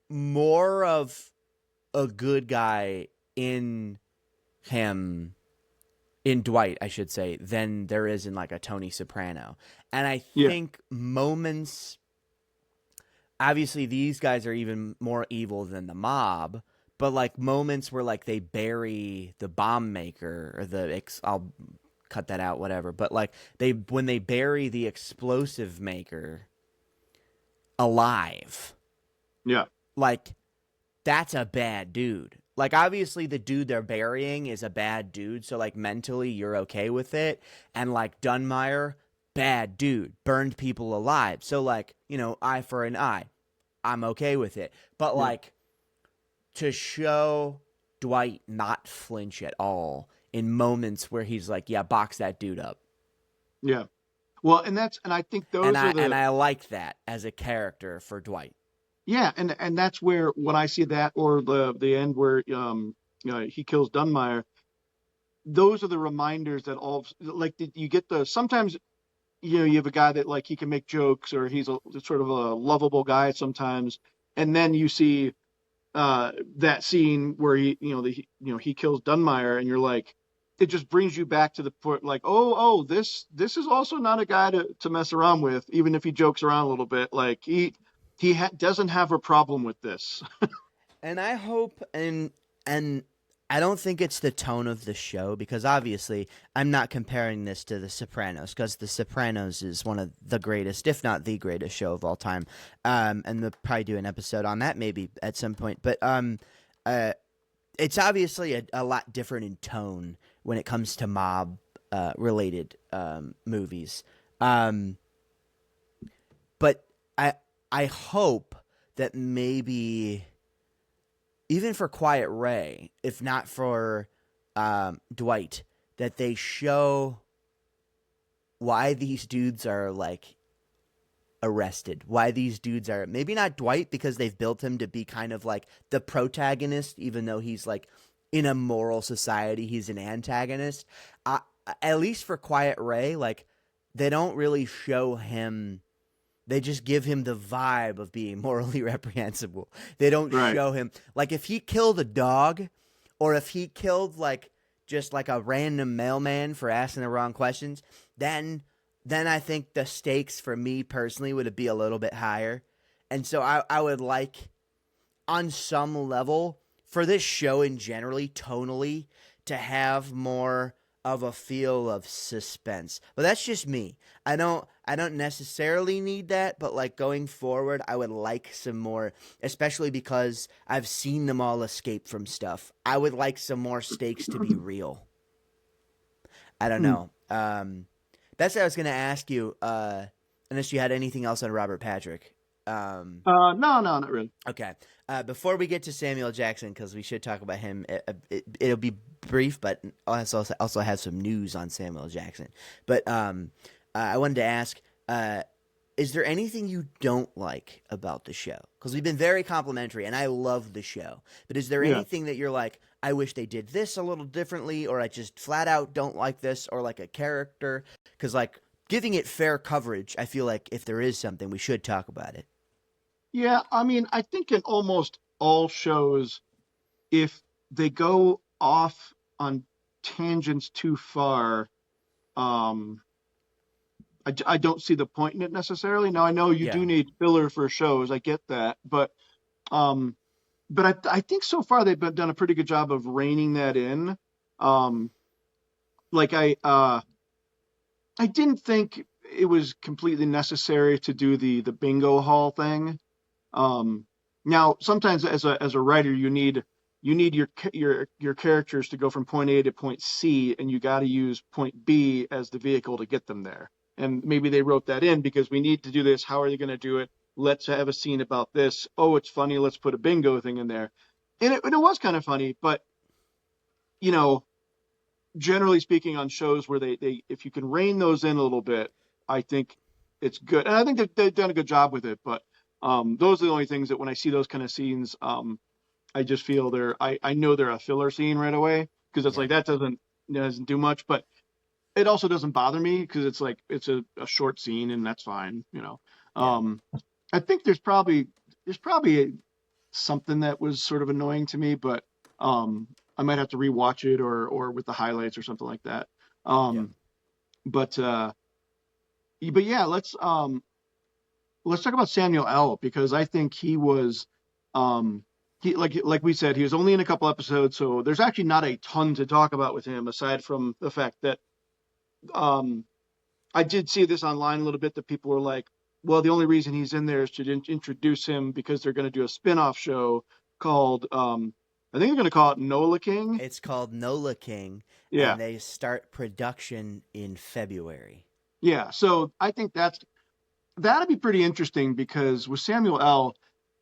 more of a good guy in him, in Dwight, I should say, than there is in like a Tony Soprano. And I yeah, think moments, obviously these guys are even more evil than the mob, but like moments where like they bury the bomb maker or I'll cut that out, whatever, but like when they bury the explosive maker alive, yeah, like that's a bad dude. Like obviously the dude they're burying is a bad dude, so like mentally you're okay with it. And like Dunmire, bad dude, burned people alive. So like, eye for an eye. I'm okay with it. But yeah, like to show Dwight not flinch at all in moments where he's like, yeah, box that dude up. yeah. Well, and I think And those are I like that as a character for Dwight. yeah, and that's where when I see that or the end where he kills Dunmire, those are the reminders that all like you get the sometimes you have a guy that like he can make jokes or he's a sort of a lovable guy sometimes, and then you see that scene where he kills Dunmire, and you're like, it just brings you back to the point like, this is also not a guy to mess around with, even if he jokes around a little bit. Like doesn't have a problem with this. And I hope and I don't think it's the tone of the show because obviously I'm not comparing this to The Sopranos because The Sopranos is one of the greatest, if not the greatest show of all time. And we'll probably do an episode on that maybe at some point. But uh, it's obviously a lot different in tone when it comes to mob related movies. Um, but I hope that maybe even for Quiet Ray, if not for Dwight, that they show why these dudes are like arrested. Why these dudes are maybe not Dwight because they've built him to be kind of like the protagonist, even though he's like in a moral society, he's an antagonist. Uh, at least for Quiet Ray, like they don't really show him. They just give him the vibe of being morally reprehensible. They don't Right. show him like if he killed a dog, or if he killed like just like a random mailman for asking the wrong questions, then I think the stakes for me personally would be a little bit higher. And so I would like on some level for this show in generally tonally to have more of a feel of suspense. But that's just me. I don't necessarily need that, but like going forward, I would like some more, especially because I've seen them all escape from stuff. I would like some more stakes to be real. I don't Hmm. know. That's what I was going to ask you. Unless you had anything else on Robert Patrick. No, no, not really. Okay. Before we get to Samuel Jackson, because we should talk about him, it'll be brief, but also have some news on Samuel Jackson. But I wanted to ask, is there anything you don't like about the show? Because we've been very complimentary, and I love the show. But is there Yeah. anything that you're like, I wish they did this a little differently, or I just flat out don't like this, or like a character? Because like giving it fair coverage, I feel like if there is something, we should talk about it. Yeah, I mean, I think in almost all shows, if they go off on tangents too far, um, I don't see the point in it necessarily. Now, I know you Yeah. do need filler for shows. I get that, um, but I think so far they've done a pretty good job of reining that in. Um, like I didn't think it was completely necessary to do the bingo hall thing. Um, Now, sometimes as a writer, you need your characters to go from point A to point C, and you got to use point B as the vehicle to get them there. And maybe they wrote that in because we need to do this. How are they going to do it? Let's have a scene about this. Oh, it's funny. Let's put a bingo thing in there. And it was kind of funny, but you know, generally speaking, on shows where they if you can rein those in a little bit, I think it's good. And I think they've done a good job with it. But those are the only things that when I see those kind of scenes, I just feel I know they're a filler scene right away because it's Yeah. like that doesn't do much, but it also doesn't bother me because it's like it's a short scene and that's fine, you know. Yeah. Um, I think there's probably something that was sort of annoying to me, but um, I might have to rewatch it or with the highlights or something like that. Yeah. Um, but but yeah, let's talk about Samuel L. because I think he was he like we said he was only in a couple episodes, so there's actually not a ton to talk about with him aside from the fact that um I did see this online a little bit that people were like, well, the only reason he's in there is to introduce him because they're going to do a spin-off show called I think they're going to call it Nola King. It's called Nola King, Yeah. and they start production in February. Yeah. So I think that'd be pretty interesting because with Samuel L.,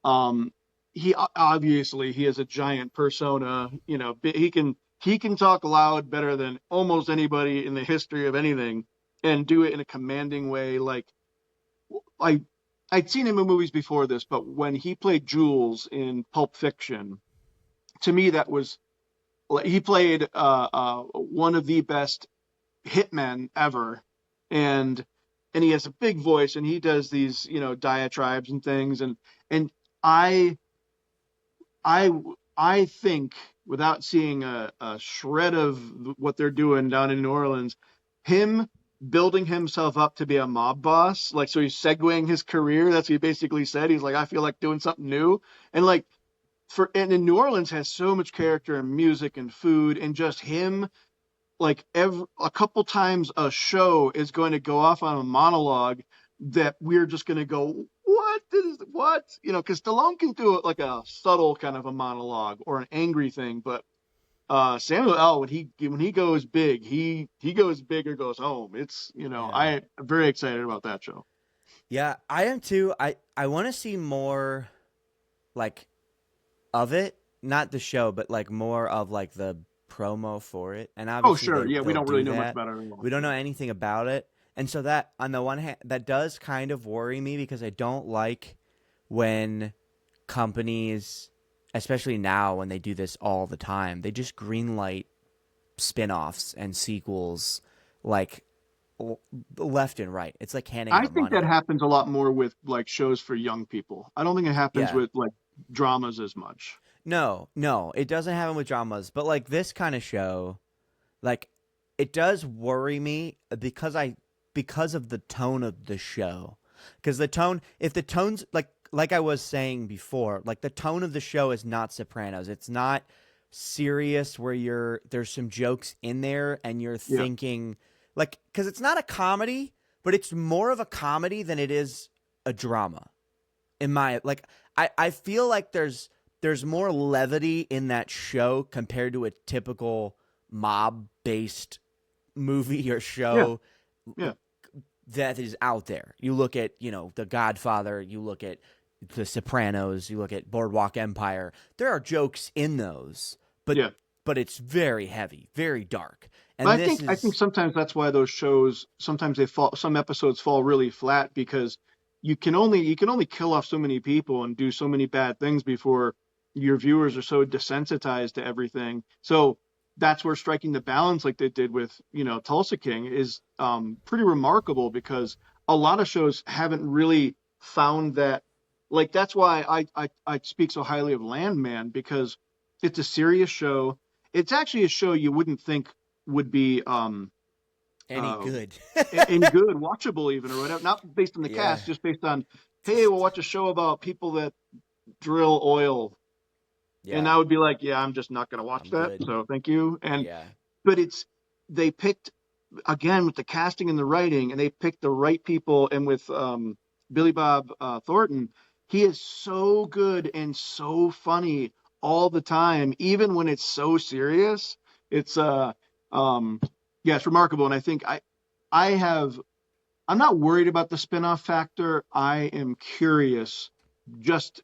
um, he obviously he has a giant persona. You know, he can talk loud better than almost anybody in the history of anything, and do it in a commanding way. Like I I'd seen him in movies before this, but when he played Jules in Pulp Fiction, to me that was he played one of the best hitmen ever, and he has a big voice and he does these diatribes and things, and I I I think without seeing a shred of what they're doing down in New Orleans, him building himself up to be a mob boss, like so he's segueing his career. That's what he basically said. He's like, I feel like doing something new, and like and in New Orleans has so much character and music and food and just him like a couple times a show is going to go off on a monologue that we're just going to go what because Stallone can do it like a subtle kind of a monologue or an angry thing, but Samuel L. When he goes big, he goes big or goes home. It's Yeah. I'm very excited about that show. Yeah, I am too. I want to see more like of it, not the show, but like more of like the promo for it, and Oh, obviously sure. Yeah, we they'll don't really do know much that. about it at all. We don't know Yeah. anything about it, and so that on the one hand, that does kind of worry me because I don't like when companies, especially now when they do this all the time, they just greenlight spin-offs and sequels like left and right. It's like handing I out think that money. happens a lot more with like shows for young people. I don't think it happens Yeah. with like dramas as much. No, no, it doesn't happen with dramas, but like this kind of show, like it does worry me because of the tone of the show. Because the tone, if the tone's like I was saying before, like the tone of the show is not Sopranos. It's not serious where there's some jokes in there and you're Yeah. thinking like because it's not a comedy, but it's more of a comedy than it is a drama. In my like I feel like there's more levity in that show compared to a typical mob based movie or Yeah. show Yeah. that is out there. You look at, The Godfather, you look at The Sopranos, you look at Boardwalk Empire. There are jokes in those, but Yeah. it's very heavy, very dark. But And this I think is sometimes that's why those shows sometimes they fall some episodes fall really flat because you can only kill off so many people and do so many bad things before your viewers are so desensitized to everything. So that's where striking the balance like they did with, Tulsa King is pretty remarkable because a lot of shows haven't really found that like that's why I speak so highly of Landman because it's a serious show. It's actually a show you wouldn't think would be any uh, good. any good, watchable even or whatever. Not based on the Yeah. cast, just based on, hey, we'll watch a show about people that drill oil, and Yeah. I would be like, yeah, I'm just not going to watch I'm that. good. So thank you. And Yeah. but they picked again with the casting and the writing, and they picked the right people. And with Billy Bob Thornton, he is so good and so funny all the time, even when it's so serious. It's um, yeah, it's remarkable. And I think I have I'm not worried about the spinoff factor. I am curious just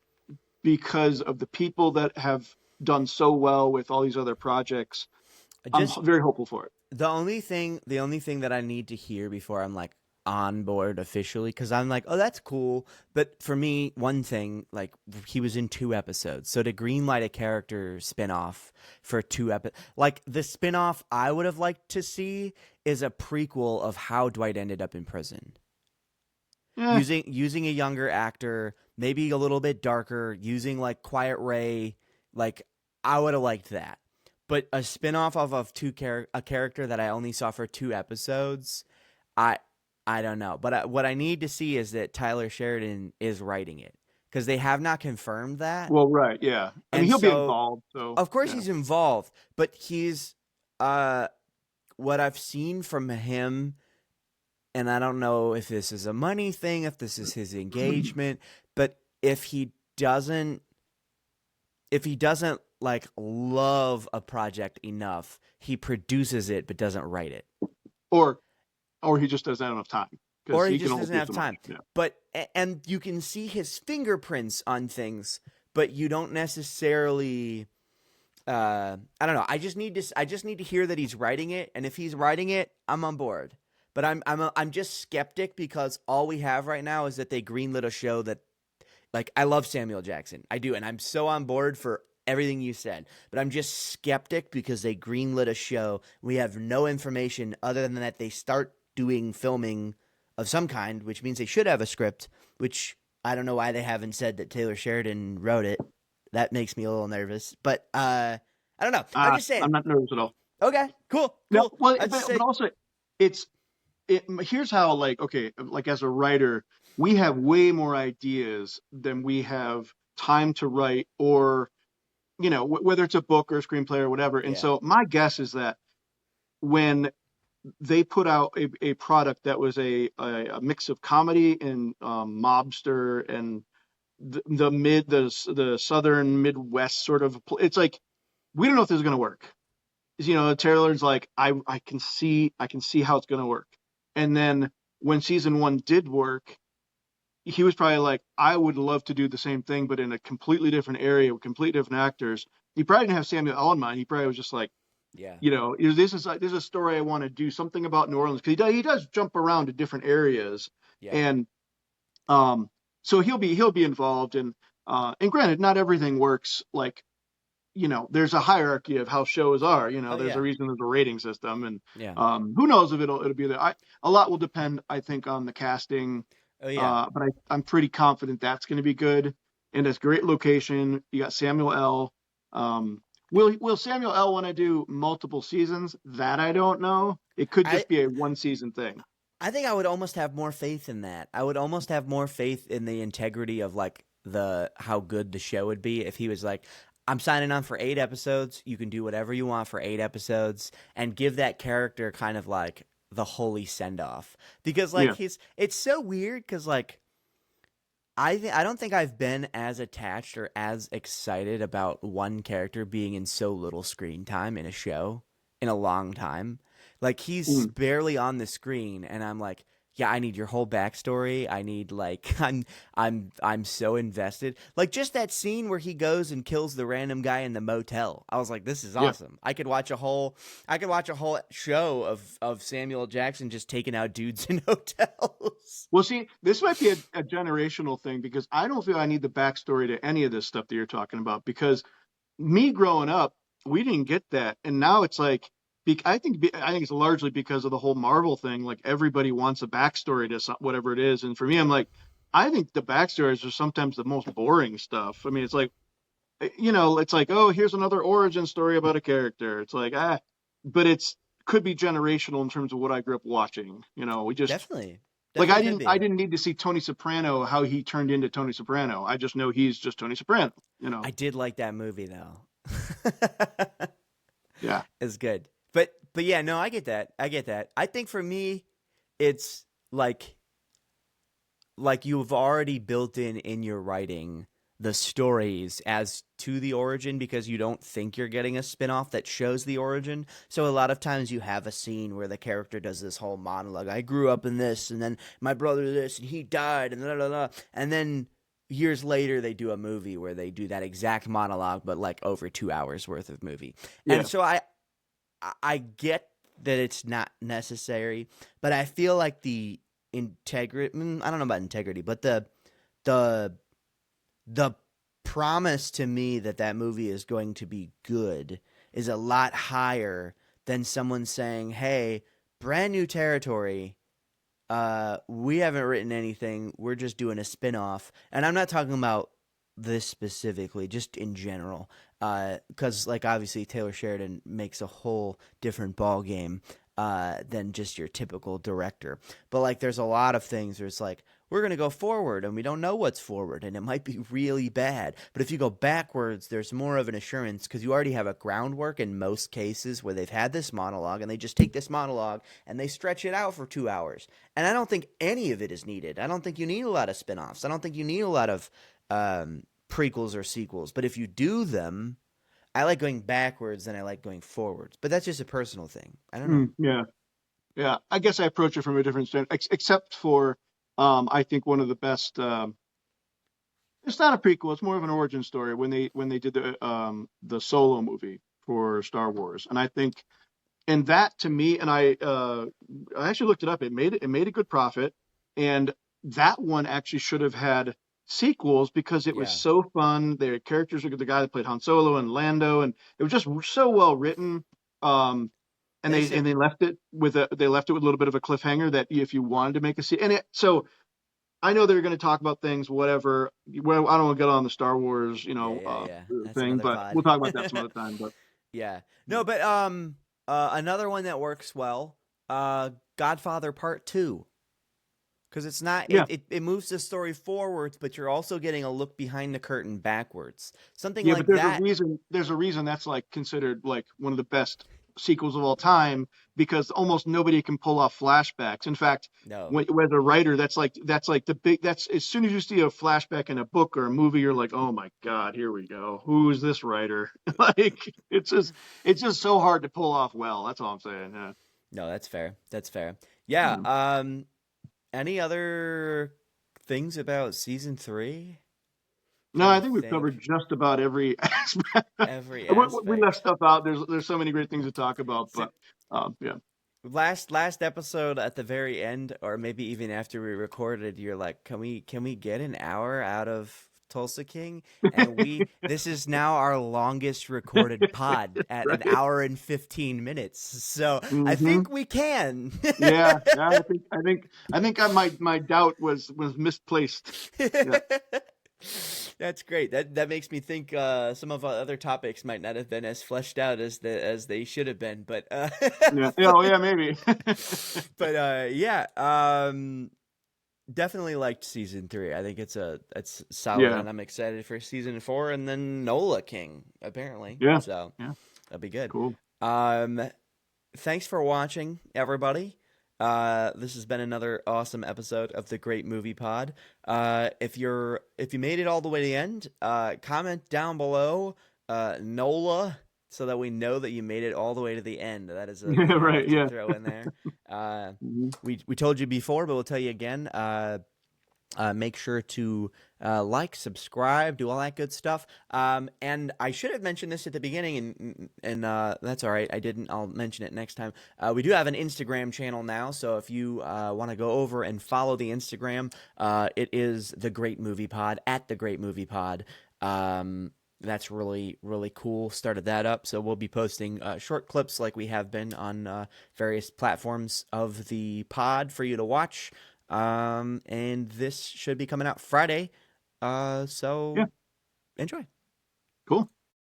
because of the people that have done so well with all these other projects. I'm Just very hopeful for it. the only thing that I need to hear before I'm like on board officially because I'm like, oh, that's cool. But for me, one thing like he was in 2 episodes, so to greenlight a character spinoff for 2 episodes, like the spinoff I would have liked to see is a prequel of how Dwight ended up in prison, Yeah, using a younger actor, maybe a little bit darker, using like Quiet Ray, like I would have liked that. But a spin-off of a character that I only saw for 2 episodes, I I don't know. But what I need to see is that Tyler Sheridan is writing it because they have not confirmed that. well, right, yeah. I mean, And he'll be so involved, so of course yeah. he's involved, but he's uh what I've seen from him, and I don't know if this is a money thing, if this is his engagement, but doesn't if he doesn't like love a project enough, he produces it but doesn't write it. or or he just doesn't have enough time because Or he he can just only doesn't do have so much. time. Yeah. But and you can see his fingerprints on things, but you don't necessarily I don't know. I just need to hear that he's writing it, and if he's writing it, I'm on board. But I'm just skeptic because all we have right now is that they greenlit a show that like I love Samuel Jackson. I do, and I'm so on board for everything you said. But I'm just skeptic because they greenlit a show. We have no information other than that they start doing filming of some kind, which means they should have a script, which I don't know why they haven't said that Taylor Sheridan wrote it. That makes me a little nervous. But I don't know. I'm just saying. I'm not nervous at all. Okay, cool, No, cool. well, I just but say also it's here's how like okay, like as a writer, we have way more ideas than we have time to write or whether it's a book or a screenplay or whatever. And yeah. so my guess is that when they put out a product that was a mix of comedy and mobster and the southern Midwest sort of it's like we don't know if this is going to work. Taylor's like I can see how it's going to work. And then when season 1 did work, he was probably like I would love to do the same thing but in a completely different area with completely different actors. He probably didn't have Samuel L in mind. He probably was just like Yeah. This is a story I want to do something about New Orleans, because he does jump around to different areas, Yeah. and um, so he'll be involved, and granted, not everything works like, there's a hierarchy of how shows are. Oh There's a yeah. reason there's a rating system, and Yeah. who knows if it'll be there. A lot will depend, I think, on the casting, Oh yeah. but I'm pretty confident that's going to be good, and it's a great location. You got Samuel L. Um, will Samuel L. want to do multiple seasons? That I don't know. It could I just be a one season thing. I think I would almost have more faith in that. I would almost have more faith in the integrity of like the how good the show would be if he was like, I'm signing on for 8 episodes. You can do whatever you want for 8 episodes, and give that character kind of like the holy send off. Because like Yeah. it's so weird because like I don't think I've been as attached or as excited about one character being in so little screen time in a show in a long time. Like he's Mm. barely on the screen, and I'm like, yeah, I need your whole backstory. I need like I'm so invested. Like just that scene where he goes and kills the random guy in the motel. I was like, this is Yeah. awesome. I could watch a whole show of Samuel L. Jackson just taking out dudes in hotels. Well, see, this might be a generational thing, because I don't feel I need the backstory to any of this stuff that you're talking about, because me growing up, we didn't get that, and now it's like, I think it's largely because of the whole Marvel thing. Like everybody wants a backstory to whatever it is, and for me, I'm like, I think the backstories are sometimes the most boring stuff. I mean, it's like, it's like, oh, here's another origin story about a character. It's like, but it's could be generational in terms of what I grew up watching. We just Definitely. like Definitely could I be. didn't need to see Tony Soprano, how he turned into Tony Soprano. I just know he's just Tony Soprano. I did like that movie though. Yeah. It's good. But yeah, no, I get that. I get that. I think for me it's like you've already built in your writing the stories as to the origin because you don't think you're getting a spin-off that shows the origin. So a lot of times you have a scene where the character does this whole monologue. I grew up in this and then my brother this and he died and blah, blah, blah. And then years later they do a movie where they do that exact monologue but like over 2 hours worth of movie. And Yeah. so I get that it's not necessary, but I feel like the integrity. I don't know about integrity, but the the promise to me that that movie is going to be good is a lot higher than someone saying, "Hey, brand new territory. We haven't written anything. We're just doing a spin-off." And I'm not talking about this specifically, just in general. Because like obviously Taylor Sheridan makes a whole different ball game than just your typical director. But like there's a lot of things where it's like we're gonna go forward and we don't know what's forward and it might be really bad. But if you go backwards, there's more of an assurance because you already have a groundwork in most cases where they've had this monologue and they just take this monologue and they stretch it out for 2 hours. And I don't think any of it is needed. I don't think you need a lot of spin-offs. I don't think you need a lot of prequels or sequels. But if you do them, I like going backwards and I like going forwards. But that's just a personal thing. I don't know. Yeah. Yeah. I guess I approach it from a different standpoint, except for, I think one of the best. It's not a prequel. It's more of an origin story when they did the Solo movie for Star Wars, and I think, and that to me, and I actually looked it up. It made a good profit, and that one actually should have had sequels because it was Yeah. so fun. The characters are good. The guy that played Han Solo and Lando, and it was just so well written. Um, and They they said, and they left it with a little bit of a cliffhanger that if you wanted to make a and it so I know they're going to talk about things, whatever. Well, I don't want to get on the Star Wars, yeah, yeah, yeah. That's thing, another but pod. we'll talk about that some other time. But Yeah. No, but another one that works well, Godfather Part 2. Because it's not yeah, it moves the story forwards, but you're also getting a look behind the curtain backwards. Something yeah, but like there's a that. reason. There's a reason that's like considered like one of the best sequels of all time, because almost nobody can pull off flashbacks. In fact, No. when a writer, that's like the big. That's as soon as you see a flashback in a book or a movie, you're like, oh my god, here we go. Who is this writer? Like it's just so hard to pull off well. That's all I'm saying. Yeah. No, that's fair. That's fair. Yeah, Yeah. any other things about season 3? No, trying I to think we've think covered just about every aspect. every We left aspect. stuff out. There's so many great things to talk about, So but yeah. last episode at the very end, or maybe even after we recorded, you're like, can we get an hour out of Tulsa King? And we this is now our longest recorded pod at an Right. hour and 15 minutes. So I Hmm. think we can. Yeah, yeah. I think my doubt was misplaced. Yeah, That's great. That makes me think some of our other topics might not have been as fleshed out as they should have been, but yeah, yeah. Oh, but, yeah, maybe. yeah, definitely liked season 3. I think it's solid, Yeah, and I'm excited for season 4 and then Nola King apparently. yeah, So yeah. that'll be good. Cool. Um, Thanks for watching, everybody. This has been another awesome episode of the Great Movie Pod. If you made it all the way to the end, comment down below, NOLA, so that we know that you made it all the way to the end. That is a Yeah, thing I right. like to Yeah. throw in there. Uh, Hmm. we told you before, but we'll tell you again. Make sure to like, subscribe, do all that good stuff. And I should have mentioned this at the beginning, and that's all right. I didn't. I'll mention it next time. We do have an Instagram channel now, so if you want to go over and follow the Instagram, it is the Great Movie Pod at the Great Movie Pod. That's really really cool. Started that up, so we'll be posting short clips like we have been on various platforms of the pod for you to watch. And this should be coming out Friday. Yeah. So enjoy. Cool.